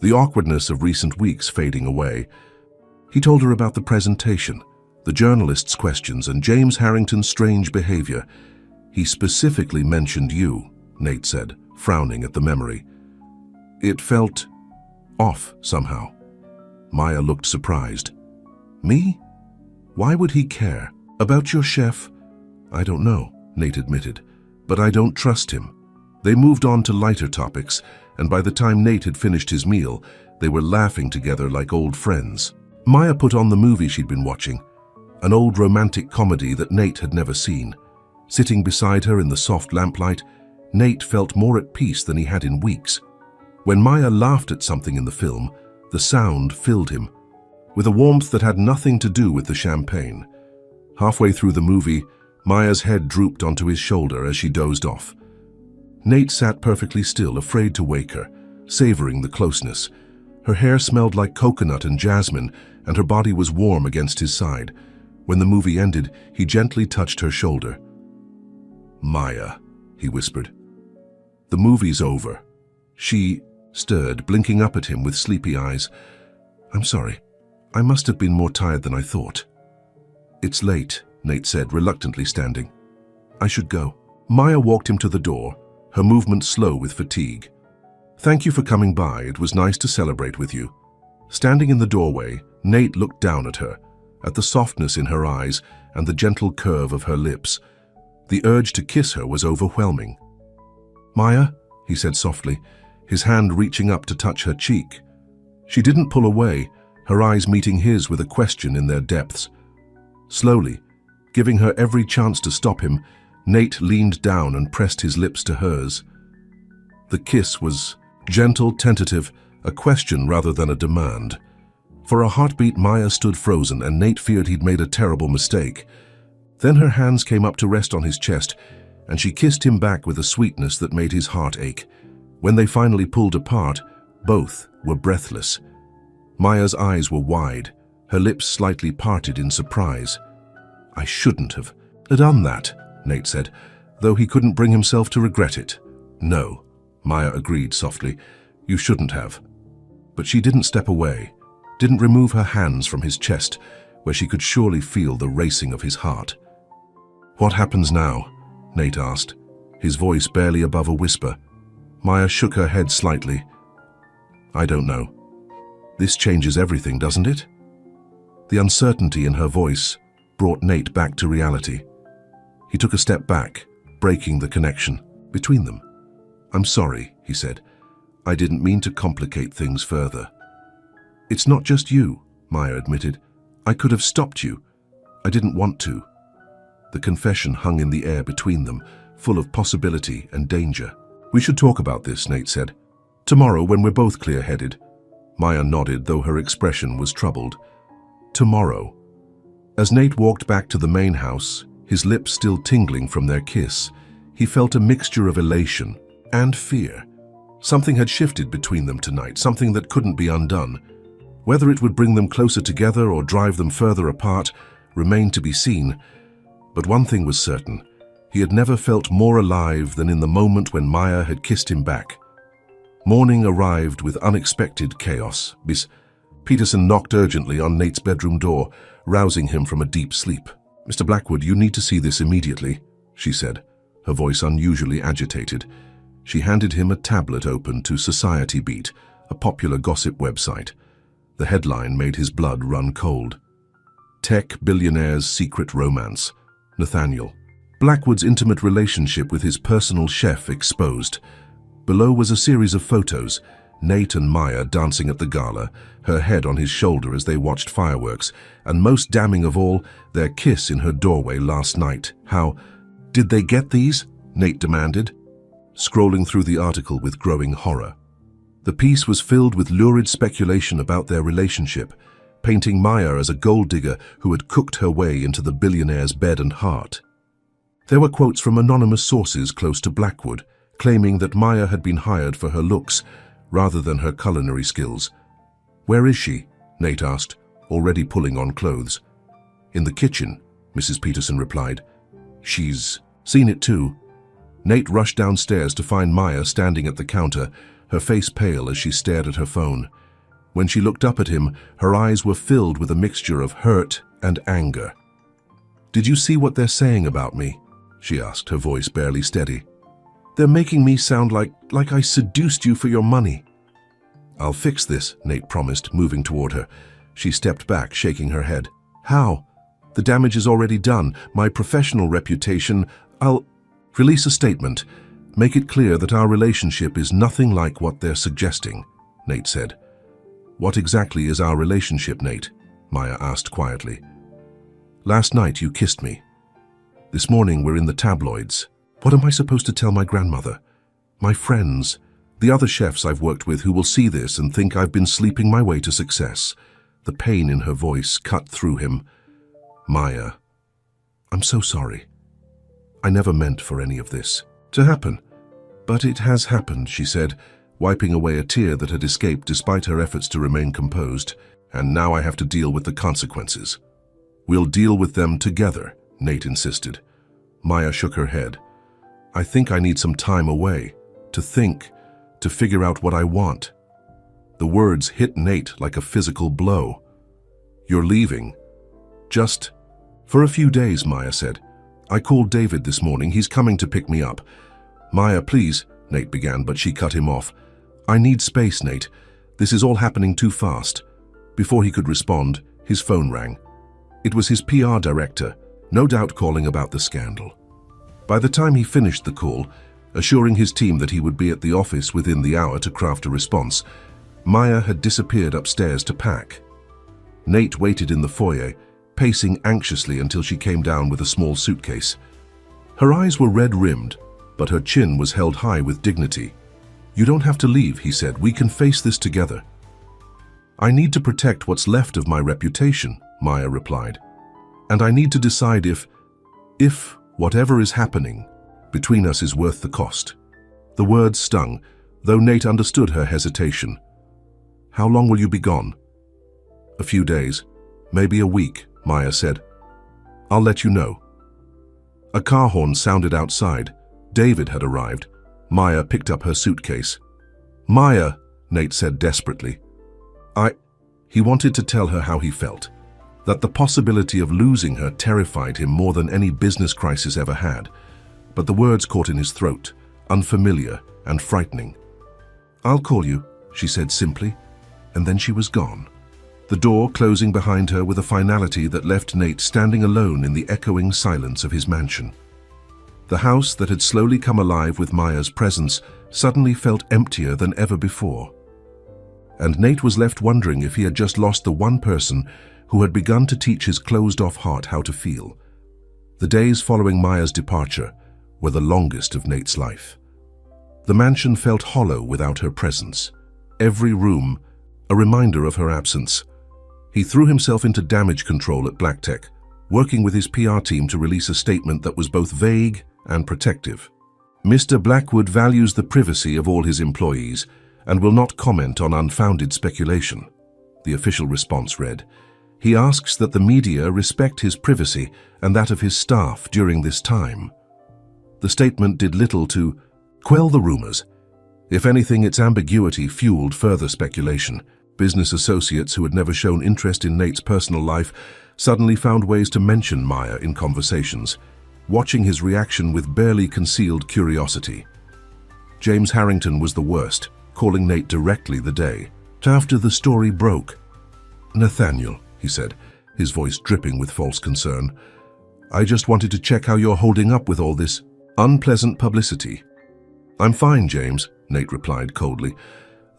the awkwardness of recent weeks fading away. He told her about the presentation, the journalists' questions, and James Harrington's strange behavior. "He specifically mentioned you," Nate said, frowning at the memory. "It felt off somehow." Maya looked surprised. "Me? Why would he care? About your chef?" "I don't know," Nate admitted, "but I don't trust him." They moved on to lighter topics, and by the time Nate had finished his meal, they were laughing together like old friends. Maya put on the movie she'd been watching, an old romantic comedy that Nate had never seen. Sitting beside her in the soft lamplight, Nate felt more at peace than he had in weeks. When Maya laughed at something in the film, the sound filled him, with a warmth that had nothing to do with the champagne. Halfway through the movie, Maya's head drooped onto his shoulder as she dozed off. Nate sat perfectly still, afraid to wake her, savoring the closeness. Her hair smelled like coconut and jasmine, and her body was warm against his side. When the movie ended, he gently touched her shoulder. "Maya," he whispered. "The movie's over." She stirred, blinking up at him with sleepy eyes. "I'm sorry. I must have been more tired than I thought." "It's late," Nate said, reluctantly standing. "I should go." Maya walked him to the door, her movement slow with fatigue. "Thank you for coming by. It was nice to celebrate with you." Standing in the doorway, Nate looked down at her, at the softness in her eyes and the gentle curve of her lips. The urge to kiss her was overwhelming. "Maya," he said softly, his hand reaching up to touch her cheek. She didn't pull away, her eyes meeting his with a question in their depths. Slowly, giving her every chance to stop him, Nate leaned down and pressed his lips to hers. The kiss was gentle, tentative, a question rather than a demand. For a heartbeat, Maya stood frozen, and Nate feared he'd made a terrible mistake. Then her hands came up to rest on his chest, and she kissed him back with a sweetness that made his heart ache. When they finally pulled apart, both were breathless. Maya's eyes were wide, her lips slightly parted in surprise. "I shouldn't have done that," Nate said, though he couldn't bring himself to regret it. "No," Maya agreed softly, "you shouldn't have." But she didn't step away, didn't remove her hands from his chest. where she could surely feel the racing of his heart. "What happens now?" Nate asked, his voice barely above a whisper. Maya shook her head slightly. "I don't know. This changes everything, doesn't it?" The uncertainty in her voice brought Nate back to reality. He took a step back, breaking the connection between them. "I'm sorry," he said. "I didn't mean to complicate things further." "It's not just you," Maya admitted. "I could have stopped you. I didn't want to." The confession hung in the air between them, full of possibility and danger. "We should talk about this," Nate said. "Tomorrow, when we're both clear-headed." Maya nodded, though her expression was troubled. Tomorrow. As Nate walked back to the main house, his lips still tingling from their kiss, he felt a mixture of elation and fear. Something had shifted between them tonight, something that couldn't be undone. Whether it would bring them closer together or drive them further apart remained to be seen. But one thing was certain. He had never felt more alive than in the moment when Maya had kissed him back. Morning arrived with unexpected chaos. Peterson knocked urgently on Nate's bedroom door, rousing him from a deep sleep. "Mr. Blackwood, you need to see this immediately," she said, her voice unusually agitated. She handed him a tablet open to Society Beat, a popular gossip website. The headline made his blood run cold. Tech Billionaire's Secret Romance. Nathaniel. Blackwood's intimate relationship with his personal chef exposed. Below was a series of photos, Nate and Maya dancing at the gala, her head on his shoulder as they watched fireworks, and most damning of all, their kiss in her doorway last night. "How did they get these?" Nate demanded, scrolling through the article with growing horror. The piece was filled with lurid speculation about their relationship, painting Maya as a gold digger who had cooked her way into the billionaire's bed and heart. There were quotes from anonymous sources close to Blackwood, claiming that Maya had been hired for her looks rather than her culinary skills. "Where is she?" Nate asked, already pulling on clothes. "In the kitchen," Mrs. Peterson replied. "She's seen it too." Nate rushed downstairs to find Maya standing at the counter, her face pale as she stared at her phone. When she looked up at him, her eyes were filled with a mixture of hurt and anger. "Did you see what they're saying about me?" she asked, her voice barely steady. "They're making me sound like I seduced you for your money." "I'll fix this," Nate promised, moving toward her. She stepped back, shaking her head. "How? The damage is already done. My professional reputation. I'll release a statement. Make it clear that our relationship is nothing like what they're suggesting," Nate said. "What exactly is our relationship, Nate?" Maya asked quietly. "Last night you kissed me. This morning we're in the tabloids. What am I supposed to tell my grandmother? My friends? The other chefs I've worked with who will see this and think I've been sleeping my way to success?" The pain in her voice cut through him. "Maya, I'm so sorry. I never meant for any of this to happen. But it has happened," she said, wiping away a tear that had escaped despite her efforts to remain composed. "And now I have to deal with the consequences." "We'll deal with them together," Nate insisted. Maya shook her head. "I think I need some time away, to think, to figure out what I want." The words hit Nate like a physical blow. "You're leaving?" "Just for a few days," Maya said. "I called David this morning. He's coming to pick me up." "Maya, please," Nate began, but she cut him off. "I need space, Nate. This is all happening too fast." Before he could respond, his phone rang. It was his PR director, no doubt calling about the scandal. By the time he finished the call, assuring his team that he would be at the office within the hour to craft a response, Maya had disappeared upstairs to pack. Nate waited in the foyer, pacing anxiously until she came down with a small suitcase. Her eyes were red-rimmed, but her chin was held high with dignity. "You don't have to leave," he said. "We can face this together." "I need to protect what's left of my reputation," Maya replied. "And I need to decide if whatever is happening between us is worth the cost." The words stung, though Nate understood her hesitation. "How long will you be gone?" "A few days, maybe a week," Maya said. "I'll let you know." A car horn sounded outside. David had arrived. Maya picked up her suitcase. "Maya," Nate said desperately. He wanted to tell her how he felt. that the possibility of losing her terrified him more than any business crisis ever had. But the words caught in his throat, unfamiliar and frightening. "I'll call you," she said simply, and then she was gone. The door closing behind her with a finality that left Nate standing alone in the echoing silence of his mansion. The house that had slowly come alive with Maya's presence suddenly felt emptier than ever before. And Nate was left wondering if he had just lost the one person who had begun to teach his closed-off heart how to feel. The days following Maya's departure were the longest of Nate's life. The mansion felt hollow without her presence. Every room, a reminder of her absence. He threw himself into damage control at BlackTech, working with his PR team to release a statement that was both vague and protective. "Mr. Blackwood values the privacy of all his employees and will not comment on unfounded speculation," the official response read. "He asks that the media respect his privacy and that of his staff during this time." The statement did little to quell the rumors. If anything, its ambiguity fueled further speculation. Business associates who had never shown interest in Nate's personal life suddenly found ways to mention Maya in conversations, watching his reaction with barely concealed curiosity. James Harrington was the worst, calling Nate directly the day after the story broke. "Nathaniel," he said, his voice dripping with false concern, "I just wanted to check how you're holding up with all this unpleasant publicity." "I'm fine, James," Nate replied coldly,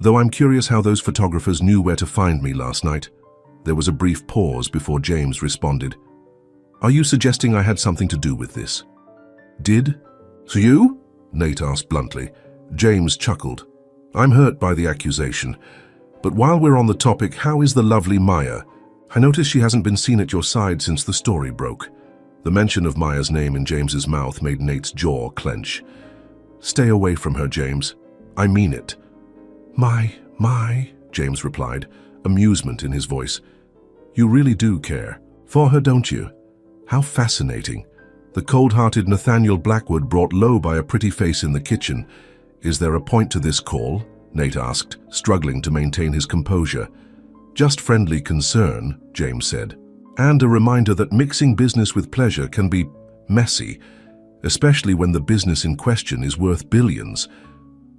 "though I'm curious how those photographers knew where to find me last night." There was a brief pause before James responded. "Are you suggesting I had something to do with this?" "Did? So you?" Nate asked bluntly. James chuckled. "I'm hurt by the accusation. But while we're on the topic, how is the lovely Maya? I notice she hasn't been seen at your side since the story broke." The mention of Maya's name in James's mouth made Nate's jaw clench. "Stay away from her, James. I mean it." My, James replied, amusement in his voice. "You really do care for her, don't you? How fascinating." The cold-hearted Nathaniel Blackwood brought low by a pretty face in the kitchen. "Is there a point to this call?" Nate asked, struggling to maintain his composure. "Just friendly concern," James said. "And a reminder that mixing business with pleasure can be messy, especially when the business in question is worth billions.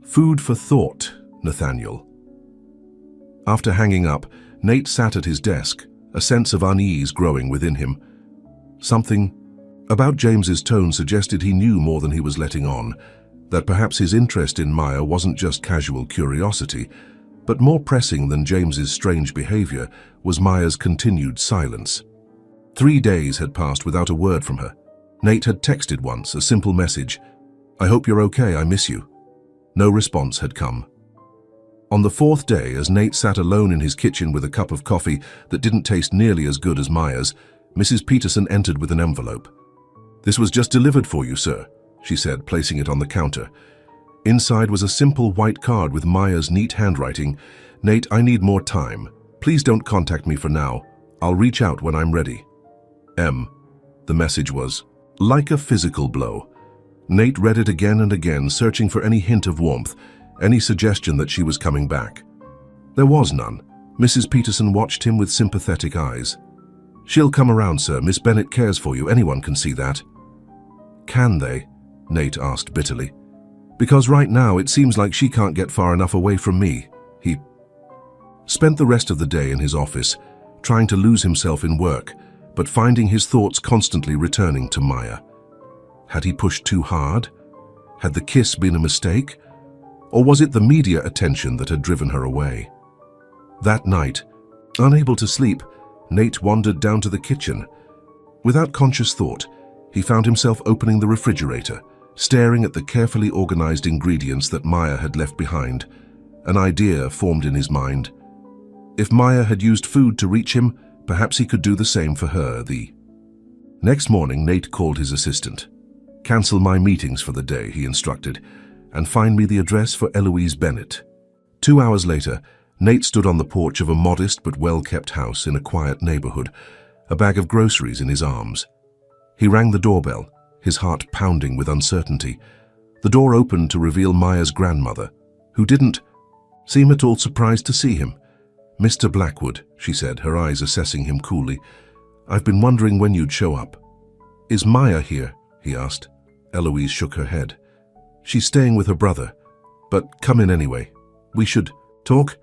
Food for thought, Nathaniel." After hanging up, Nate sat at his desk, a sense of unease growing within him. Something about James's tone suggested he knew more than he was letting on, that perhaps his interest in Maya wasn't just casual curiosity, but more pressing than James's strange behavior was Maya's continued silence. 3 days had passed without a word from her. Nate had texted once, a simple message, "I hope you're okay, I miss you." No response had come. On the 4th day, as Nate sat alone in his kitchen with a cup of coffee that didn't taste nearly as good as Maya's, Mrs. Peterson entered with an envelope. "This was just delivered for you, sir," she said, placing it on the counter. Inside was a simple white card with Maya's neat handwriting. "Nate, I need more time. Please don't contact me for now. I'll reach out when I'm ready. M." The message was like a physical blow. Nate read it again and again, searching for any hint of warmth, any suggestion that she was coming back. There was none. Mrs. Peterson watched him with sympathetic eyes. "She'll come around, sir. Miss Bennett cares for you. Anyone can see that." "Can they?" Nate asked bitterly. "Because right now it seems like she can't get far enough away from me." He spent the rest of the day in his office, trying to lose himself in work, but finding his thoughts constantly returning to Maya. Had he pushed too hard? Had the kiss been a mistake? Or was it the media attention that had driven her away? That night, unable to sleep, Nate wandered down to the kitchen. Without conscious thought, he found himself opening the refrigerator, staring at the carefully organized ingredients that Maya had left behind. An idea formed in his mind. If Maya had used food to reach him, perhaps he could do the same for her. The next morning, Nate called his assistant. "Cancel my meetings for the day," he instructed, "and find me the address for Eloise Bennett." 2 hours later, Nate stood on the porch of a modest but well-kept house in a quiet neighborhood, a bag of groceries in his arms. He rang the doorbell, his heart pounding with uncertainty. The door opened to reveal Maya's grandmother, who didn't seem at all surprised to see him. "Mr. Blackwood," she said, her eyes assessing him coolly, I've been wondering when you'd show up. Is Maya here? He asked. Eloise shook her head. She's staying with her brother, but come in anyway. We should talk?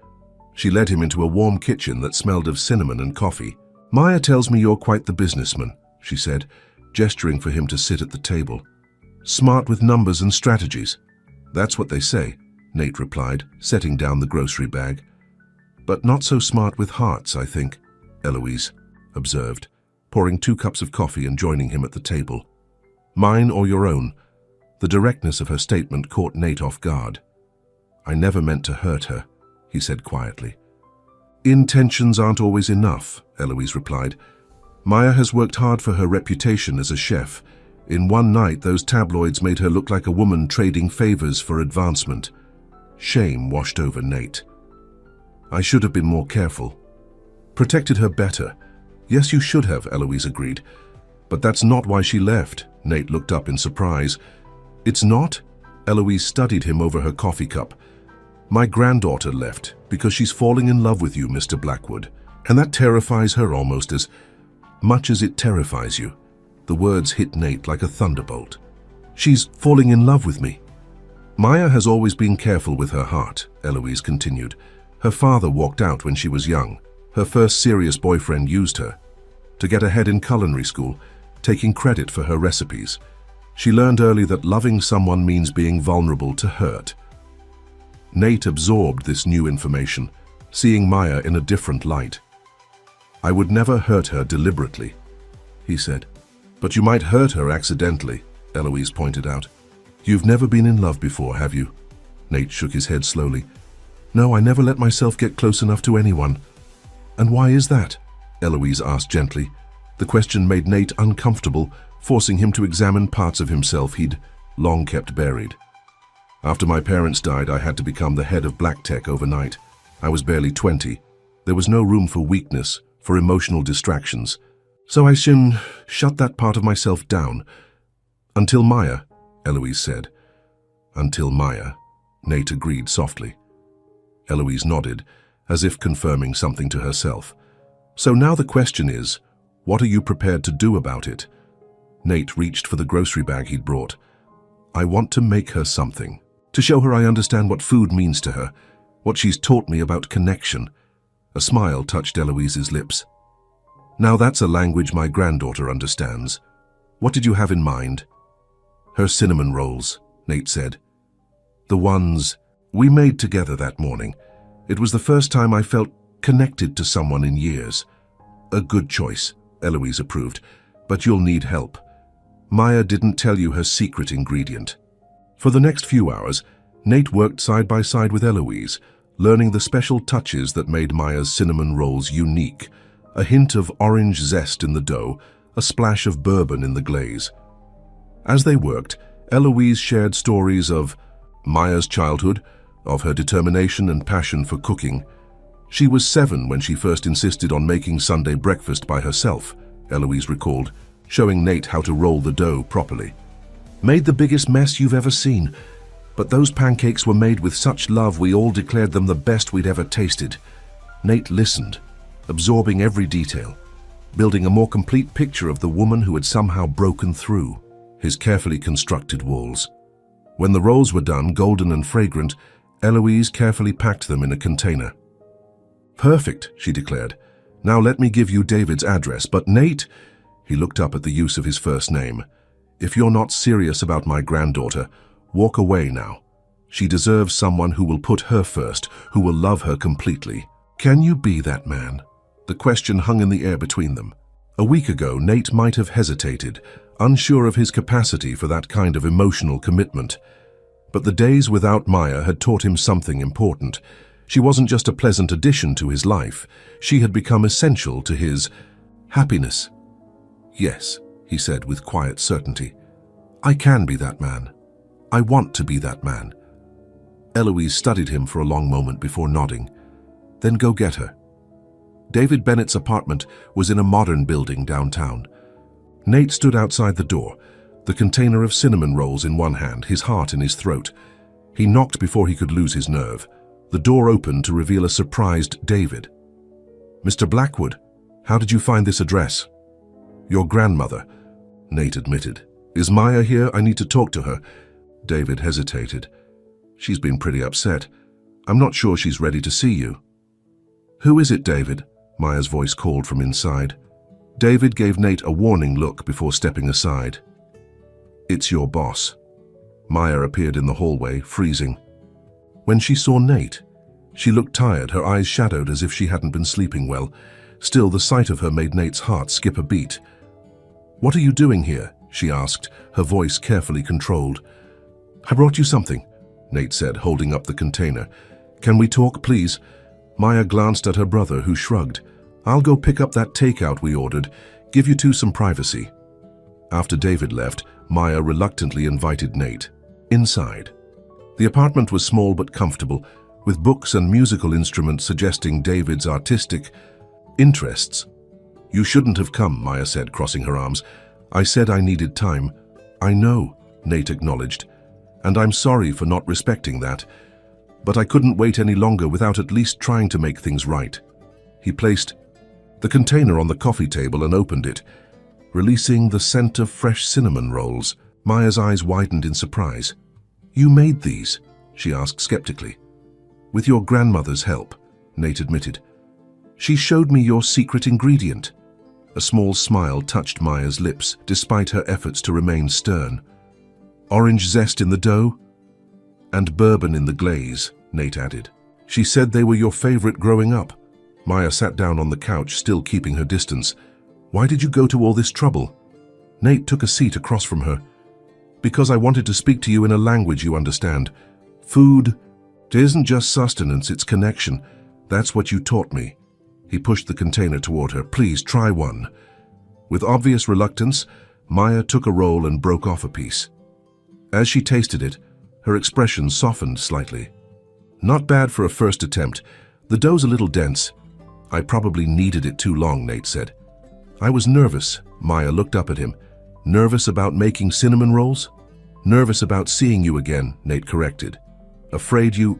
She led him into a warm kitchen that smelled of cinnamon and coffee. Maya tells me you're quite the businessman, she said, gesturing for him to sit at the table. Smart with numbers and strategies. That's what they say, Nate replied, setting down the grocery bag. But not so smart with hearts, I think, Eloise observed, pouring 2 cups of coffee and joining him at the table. Mine or your own? The directness of her statement caught Nate off guard. I never meant to hurt her, he said quietly. Intentions aren't always enough, Eloise replied. Maya has worked hard for her reputation as a chef. In one night, those tabloids made her look like a woman trading favors for advancement. Shame washed over Nate. I should have been more careful. Protected her better. Yes, you should have, Eloise agreed. But that's not why she left. Nate looked up in surprise. It's not? Eloise studied him over her coffee cup. My granddaughter left because she's falling in love with you, Mr. Blackwood. And that terrifies her almost as much as it terrifies you. The words hit Nate like a thunderbolt. She's falling in love with me. Maya has always been careful with her heart, Eloise continued. Her father walked out when she was young. Her first serious boyfriend used her to get ahead in culinary school, taking credit for her recipes. She learned early that loving someone means being vulnerable to hurt. Nate absorbed this new information, seeing Maya in a different light. I would never hurt her deliberately, he said. But you might hurt her accidentally, Eloise pointed out. You've never been in love before, have you? Nate shook his head slowly. No, I never let myself get close enough to anyone. And why is that? Eloise asked gently. The question made Nate uncomfortable, forcing him to examine parts of himself he'd long kept buried. After my parents died, I had to become the head of Black Tech overnight. I was barely 20. There was no room for weakness, for emotional distractions. So I soon shut that part of myself down. Until Maya, Eloise said. Until Maya, Nate agreed softly. Eloise nodded, as if confirming something to herself. So now the question is, what are you prepared to do about it? Nate reached for the grocery bag he'd brought. I want to make her something. To show her I understand what food means to her, what she's taught me about connection. A smile touched Eloise's lips. Now that's a language my granddaughter understands. What did you have in mind? Her cinnamon rolls, Nate said. The ones we made together that morning. It was the first time I felt connected to someone in years. A good choice, Eloise approved, but you'll need help. Maya didn't tell you her secret ingredient. For the next few hours, Nate worked side by side with Eloise, learning the special touches that made Maya's cinnamon rolls unique. A hint of orange zest in the dough, a splash of bourbon in the glaze. As they worked, Eloise shared stories of Maya's childhood, of her determination and passion for cooking. She was 7 when she first insisted on making Sunday breakfast by herself, Eloise recalled, showing Nate how to roll the dough properly. Made the biggest mess you've ever seen, but those pancakes were made with such love we all declared them the best we'd ever tasted. Nate listened, absorbing every detail, building a more complete picture of the woman who had somehow broken through his carefully constructed walls. When the rolls were done, golden and fragrant, Eloise carefully packed them in a container. Perfect, she declared. Now let me give you David's address, but Nate, he looked up at the use of his first name. If you're not serious about my granddaughter, walk away now. She deserves someone who will put her first, who will love her completely. Can you be that man? The question hung in the air between them. A week ago, Nate might have hesitated, unsure of his capacity for that kind of emotional commitment. But the days without Maya had taught him something important. She wasn't just a pleasant addition to his life. She had become essential to his happiness. Yes, he said with quiet certainty. I can be that man. I want to be that man. Eloise studied him for a long moment before nodding. Then go get her. David Bennett's apartment was in a modern building downtown. Nate stood outside the door, the container of cinnamon rolls in one hand, his heart in his throat. He knocked before he could lose his nerve. The door opened to reveal a surprised David. Mr. Blackwood, how did you find this address? Your grandmother, Nate admitted. Is Maya here? I need to talk to her. David hesitated. She's been pretty upset. I'm not sure she's ready to see you. Who is it, David? Maya's voice called from inside. David gave Nate a warning look before stepping aside. It's your boss. Maya appeared in the hallway, freezing. When she saw Nate, she looked tired, her eyes shadowed as if she hadn't been sleeping well. Still, the sight of her made Nate's heart skip a beat. What are you doing here? She asked, her voice carefully controlled. I brought you something, Nate said, holding up the container. Can we talk, please? Maya glanced at her brother, who shrugged. I'll go pick up that takeout we ordered. Give you two some privacy. After David left, Maya reluctantly invited Nate inside. The apartment was small but comfortable, with books and musical instruments suggesting David's artistic interests. You shouldn't have come, Maya said, crossing her arms. I said I needed time. I know, Nate acknowledged, and I'm sorry for not respecting that. But I couldn't wait any longer without at least trying to make things right. He placed the container on the coffee table and opened it, releasing the scent of fresh cinnamon rolls. Maya's eyes widened in surprise. You made these? She asked skeptically. With your grandmother's help, Nate admitted. She showed me your secret ingredient. A small smile touched Maya's lips, despite her efforts to remain stern. Orange zest in the dough? And bourbon in the glaze, Nate added. She said they were your favorite growing up. Maya sat down on the couch, still keeping her distance. Why did you go to all this trouble? Nate took a seat across from her. Because I wanted to speak to you in a language you understand. Food, it isn't just sustenance, it's connection. That's what you taught me. He pushed the container toward her. Please, try one. With obvious reluctance, Maya took a roll and broke off a piece. As she tasted it, her expression softened slightly. Not bad for a first attempt. The dough's a little dense. I probably kneaded it too long, Nate said. I was nervous. Maya looked up at him. Nervous about making cinnamon rolls? Nervous about seeing you again, Nate corrected. Afraid you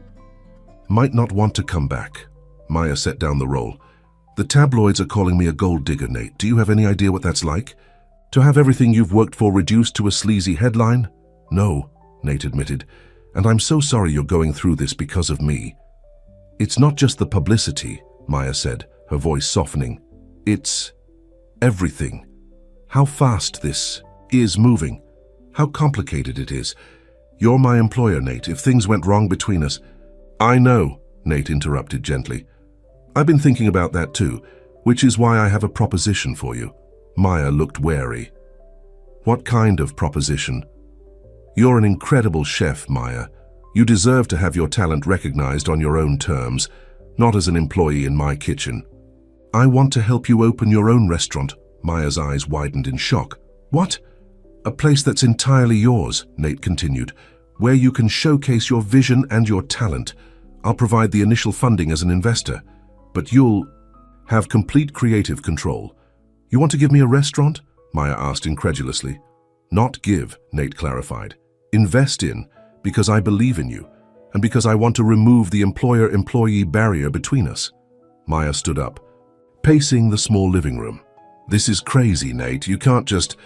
might not want to come back. Maya set down the roll. The tabloids are calling me a gold digger, Nate. Do you have any idea what that's like? To have everything you've worked for reduced to a sleazy headline? No, Nate admitted. And I'm so sorry you're going through this because of me. It's not just the publicity, Maya said, her voice softening. It's everything. How fast this is moving. How complicated it is. You're my employer, Nate. If things went wrong between us... I know, Nate interrupted gently. I've been thinking about that too, which is why I have a proposition for you. Maya looked wary. What kind of proposition? You're an incredible chef, Maya. You deserve to have your talent recognized on your own terms, not as an employee in my kitchen. I want to help you open your own restaurant. Maya's eyes widened in shock. What? A place that's entirely yours, Nate continued, where you can showcase your vision and your talent. I'll provide the initial funding as an investor, but you'll have complete creative control. You want to give me a restaurant? Maya asked incredulously. Not give, Nate clarified. Invest in, because I believe in you, and because I want to remove the employer-employee barrier between us. Maya stood up, pacing the small living room. This is crazy, Nate. You can't just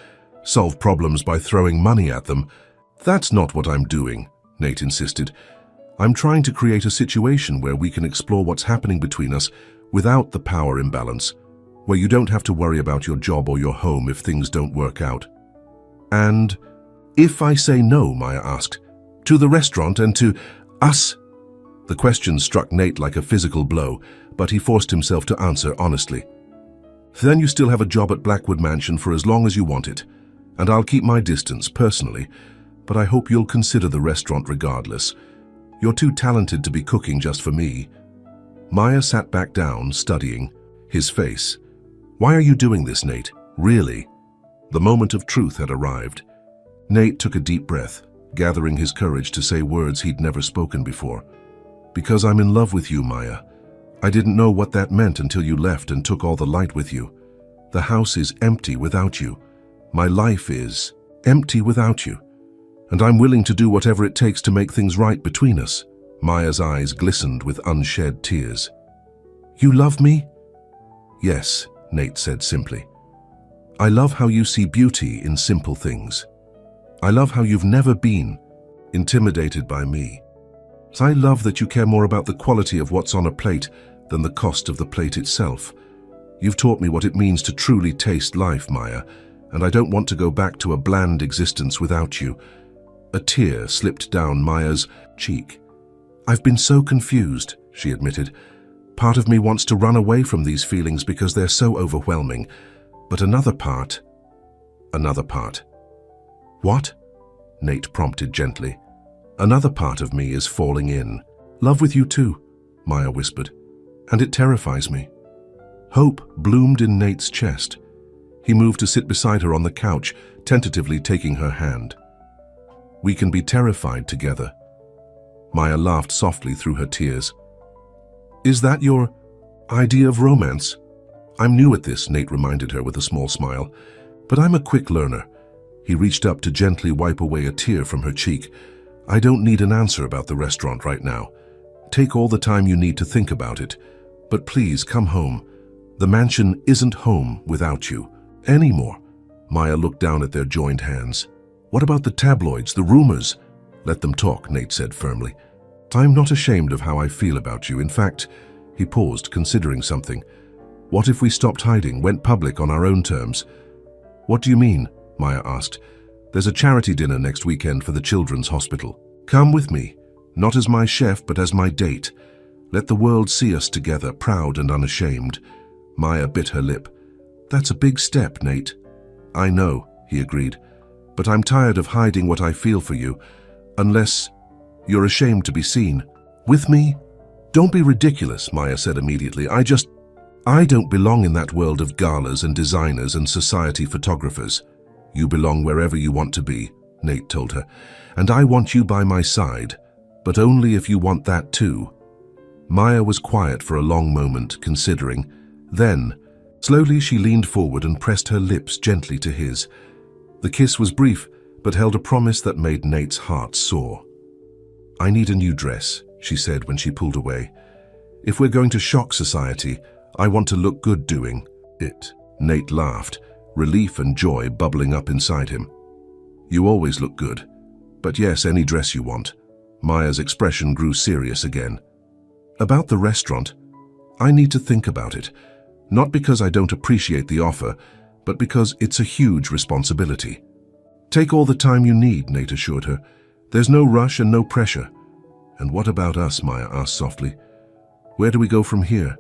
solve problems by throwing money at them. That's not what I'm doing, Nate insisted. I'm trying to create a situation where we can explore what's happening between us without the power imbalance, where you don't have to worry about your job or your home if things don't work out. And if I say no, Maya asked, to the restaurant and to us? The question struck Nate like a physical blow, but he forced himself to answer honestly. Then you still have a job at Blackwood Mansion for as long as you want it, and I'll keep my distance personally, but I hope you'll consider the restaurant regardless. You're too talented to be cooking just for me. Maya sat back down, studying his face. Why are you doing this, Nate? Really? The moment of truth had arrived. Nate took a deep breath, gathering his courage to say words he'd never spoken before. Because I'm in love with you, Maya. I didn't know what that meant until you left and took all the light with you. The house is empty without you. My life is empty without you. And I'm willing to do whatever it takes to make things right between us. Maya's eyes glistened with unshed tears. You love me? Yes, Nate said simply. I love how you see beauty in simple things. I love how you've never been intimidated by me. I love that you care more about the quality of what's on a plate than the cost of the plate itself. You've taught me what it means to truly taste life, Maya, and I don't want to go back to a bland existence without you. A tear slipped down Maya's cheek. I've been so confused, she admitted. Part of me wants to run away from these feelings because they're so overwhelming. But another part. What? Nate prompted gently. Another part of me is falling in love with you too, Maya whispered, and it terrifies me. Hope bloomed in Nate's chest. He moved to sit beside her on the couch, tentatively taking her hand. We can be terrified together. Maya laughed softly through her tears. Is that your idea of romance? I'm new at this, Nate reminded her with a small smile, but I'm a quick learner. He reached up to gently wipe away a tear from her cheek. I don't need an answer about the restaurant right now. Take all the time you need to think about it, but please come home. The mansion isn't home without you anymore. Maya looked down at their joined hands. What about the tabloids, the rumors? Let them talk, Nate said firmly. I'm not ashamed of how I feel about you. In fact, he paused, considering something. What if we stopped hiding, went public on our own terms? What do you mean? Maya asked. There's a charity dinner next weekend for the children's hospital. Come with me, not as my chef, but as my date. Let the world see us together, proud and unashamed. Maya bit her lip. That's a big step, Nate. I know, he agreed, but I'm tired of hiding what I feel for you, unless you're ashamed to be seen. With me? Don't be ridiculous, Maya said immediately. I don't belong in that world of galas and designers and society photographers. You belong wherever you want to be, Nate told her, and I want you by my side, but only if you want that too. Maya was quiet for a long moment, considering. Then, slowly she leaned forward and pressed her lips gently to his. The kiss was brief, but held a promise that made Nate's heart soar. I need a new dress, she said when she pulled away. If we're going to shock society, I want to look good doing it. Nate laughed, relief and joy bubbling up inside him. You always look good, but yes, any dress you want. Maya's expression grew serious again. About the restaurant, I need to think about it, not because I don't appreciate the offer, but because it's a huge responsibility. Take all the time you need, Nate assured her. There's no rush and no pressure. And what about us, Maya asked softly. Where do we go from here?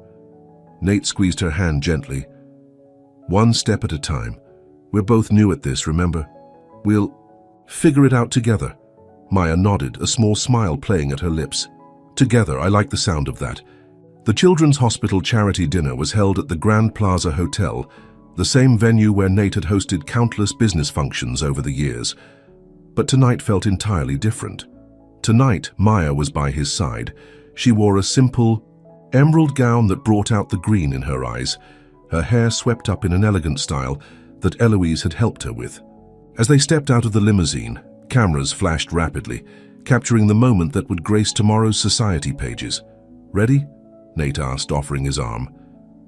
Nate squeezed her hand gently. One step at a time. We're both new at this, remember? We'll figure it out together. Maya nodded, a small smile playing at her lips. Together, I like the sound of that. The Children's Hospital charity dinner was held at the Grand Plaza Hotel, the same venue where Nate had hosted countless business functions over the years. But tonight felt entirely different. Tonight, Maya was by his side. She wore a simple, emerald gown that brought out the green in her eyes, her hair swept up in an elegant style that Eloise had helped her with. As they stepped out of the limousine, cameras flashed rapidly, capturing the moment that would grace tomorrow's society pages. Ready? Nate asked, offering his arm.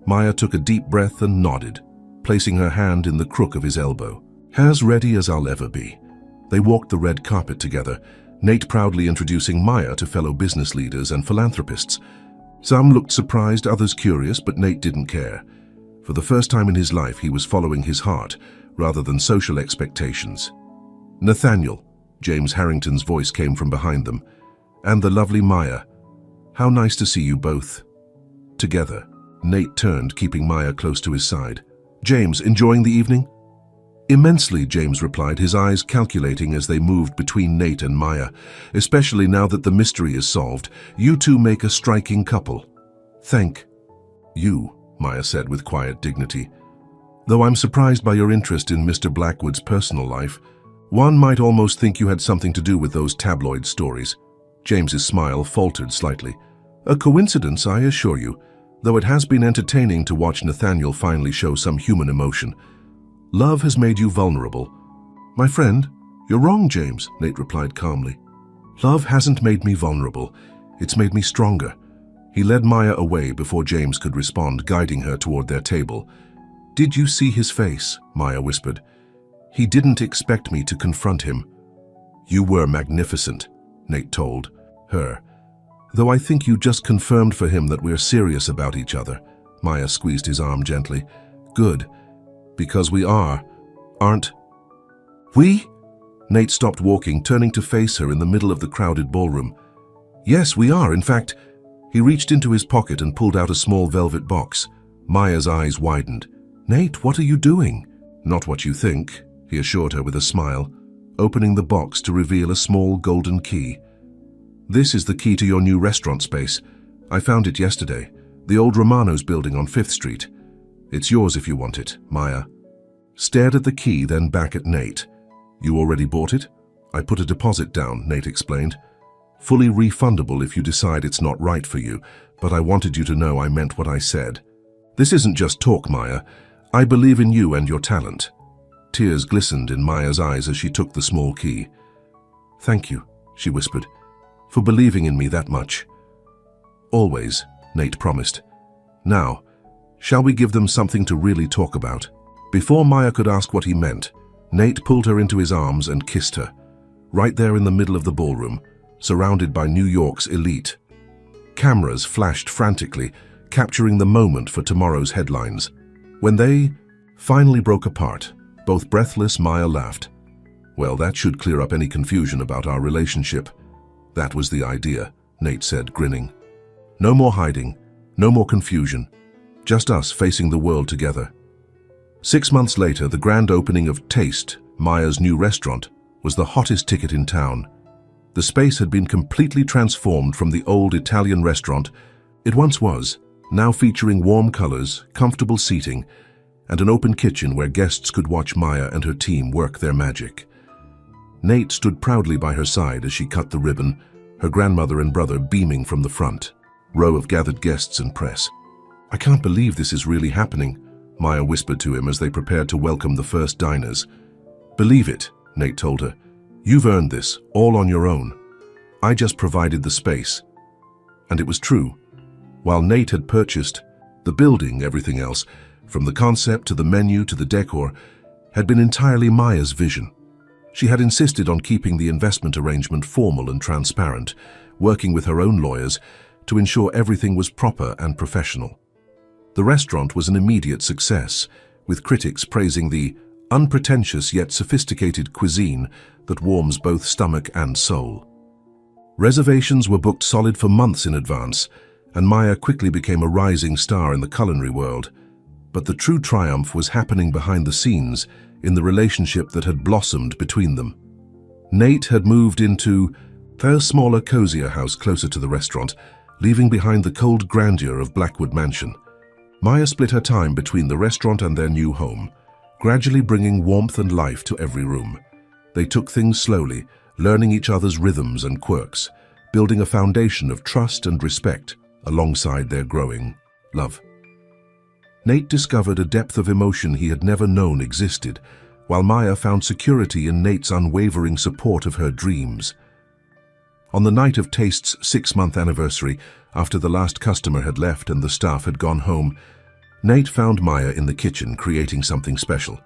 Maya took a deep breath and nodded, placing her hand in the crook of his elbow. As ready as I'll ever be. They walked the red carpet together, Nate proudly introducing Maya to fellow business leaders and philanthropists. Some looked surprised, others curious, but Nate didn't care. For the first time in his life, he was following his heart rather than social expectations. Nathaniel, James Harrington's voice came from behind them, and the lovely Maya. How nice to see you both together. Nate turned, keeping Maya close to his side. James, enjoying the evening? Immensely, James replied, his eyes calculating as they moved between Nate and Maya. Especially now that the mystery is solved, you two make a striking couple. Thank you, Maya said with quiet dignity. Though I'm surprised by your interest in Mr. Blackwood's personal life, one might almost think you had something to do with those tabloid stories. James's smile faltered slightly. A coincidence, I assure you, though it has been entertaining to watch Nathaniel finally show some human emotion. Love has made you vulnerable. My friend, you're wrong, James, Nate replied calmly. Love hasn't made me vulnerable. It's made me stronger. He led Maya away before James could respond, guiding her toward their table. "Did you see his face?" Maya whispered. "He didn't expect me to confront him." "You were magnificent," Nate told her. "Though I think you just confirmed for him that we're serious about each other." Maya squeezed his arm gently. "Good. Because we aren't we?" Nate stopped walking, turning to face her in the middle of the crowded ballroom. "Yes, we are. In fact," he reached into his pocket and pulled out a small velvet box. Maya's eyes widened. "Nate, what are you doing?" "Not what you think," he assured her with a smile, opening the box to reveal a small golden key. "This is the key to your new restaurant space. I found it yesterday, the old Romano's building on 5th Street. It's yours if you want it." Maya stared at the key, then back at Nate. "You already bought it?" "I put a deposit down," Nate explained. "Fully refundable if you decide it's not right for you, but I wanted you to know I meant what I said. This isn't just talk, Maya. I believe in you and your talent." Tears glistened in Maya's eyes as she took the small key. "Thank you," she whispered, "for believing in me that much." "Always," Nate promised. "Now, shall we give them something to really talk about?" Before Maya could ask what he meant, Nate pulled her into his arms and kissed her, right there in the middle of the ballroom, surrounded by New York's elite. Cameras flashed frantically, capturing the moment for tomorrow's headlines. When they finally broke apart, both breathless, Maya laughed. "Well, that should clear up any confusion about our relationship." "That was the idea," Nate said, grinning. "No more hiding, no more confusion. Just us facing the world together." 6 months later, the grand opening of Taste, Maya's new restaurant, was the hottest ticket in town. The space had been completely transformed from the old Italian restaurant it once was, now featuring warm colors, comfortable seating, and an open kitchen where guests could watch Maya and her team work their magic. Nate stood proudly by her side as she cut the ribbon, her grandmother and brother beaming from the front row of gathered guests and press. "I can't believe this is really happening," Maya whispered to him as they prepared to welcome the first diners. "Believe it," Nate told her. "You've earned this, all on your own. I just provided the space." And it was true. While Nate had purchased the building, everything else, from the concept to the menu to the decor, had been entirely Maya's vision. She had insisted on keeping the investment arrangement formal and transparent, working with her own lawyers to ensure everything was proper and professional. The restaurant was an immediate success, with critics praising the unpretentious yet sophisticated cuisine that warms both stomach and soul. Reservations were booked solid for months in advance, and Maya quickly became a rising star in the culinary world. But the true triumph was happening behind the scenes, in the relationship that had blossomed between them. Nate had moved into a smaller, cozier house closer to the restaurant, leaving behind the cold grandeur of Blackwood Mansion. Maya split her time between the restaurant and their new home, gradually bringing warmth and life to every room. They took things slowly, learning each other's rhythms and quirks, building a foundation of trust and respect alongside their growing love. Nate discovered a depth of emotion he had never known existed, while Maya found security in Nate's unwavering support of her dreams. On the night of Taste's 6-month anniversary, after the last customer had left and the staff had gone home, Nate found Maya in the kitchen creating something special.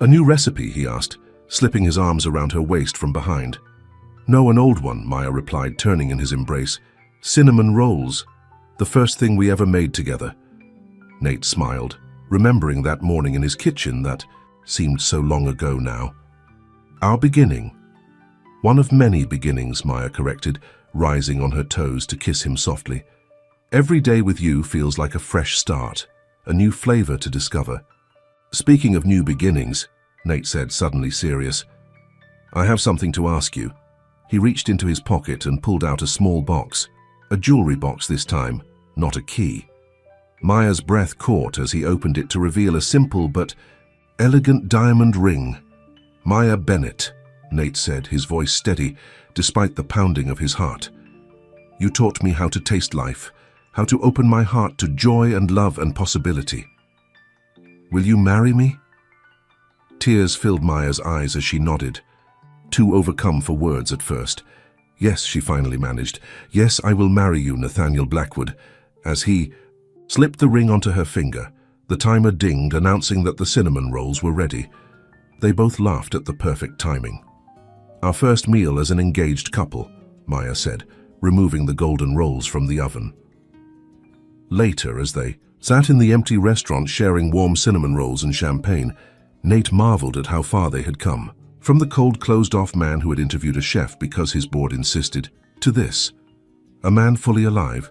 "A new recipe?" he asked, slipping his arms around her waist from behind. "No, an old one," Maya replied, turning in his embrace. "Cinnamon rolls. The first thing we ever made together." Nate smiled, remembering that morning in his kitchen that seemed so long ago now. "Our beginning." "One of many beginnings," Maya corrected, rising on her toes to kiss him softly. "Every day with you feels like a fresh start, a new flavor to discover." "Speaking of new beginnings," Nate said, suddenly serious, "I have something to ask you." He reached into his pocket and pulled out a small box, a jewelry box this time, not a key. Maya's breath caught as he opened it to reveal a simple but elegant diamond ring. "Maya Bennett," Nate said, his voice steady despite the pounding of his heart. "You taught me how to taste life, how to open my heart to joy and love and possibility. Will you marry me?" Tears filled Maya's eyes as she nodded, too overcome for words at first. "Yes," she finally managed. "Yes, I will marry you, Nathaniel Blackwood," as he slipped the ring onto her finger, The timer dinged, announcing that the cinnamon rolls were ready. They both laughed at the perfect timing. "Our first meal as an engaged couple," Maya said, removing the golden rolls from the oven. Later, as they sat in the empty restaurant sharing warm cinnamon rolls and champagne, Nate marveled at how far they had come. From the cold, closed-off man who had interviewed a chef because his board insisted, to this, a man fully alive,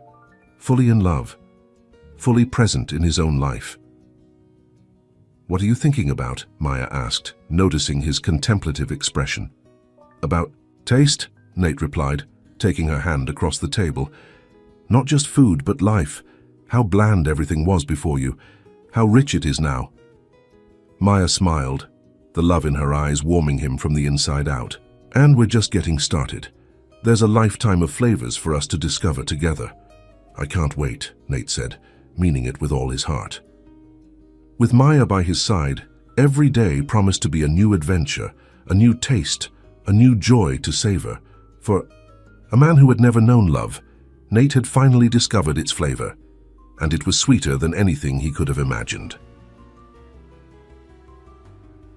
fully in love, fully present in his own life. "What are you thinking about?" Maya asked, noticing his contemplative expression. "About taste?" Nate replied, taking her hand across the table. "Not just food, but life. How bland everything was before you. How rich it is now." Maya smiled, the love in her eyes warming him from the inside out. "And we're just getting started. There's a lifetime of flavors for us to discover together." "I can't wait," Nate said, meaning it with all his heart. With Maya by his side, every day promised to be a new adventure, a new taste, a new joy to savor. For a man who had never known love, Nate had finally discovered its flavor, and it was sweeter than anything he could have imagined.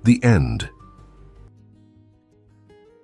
The end.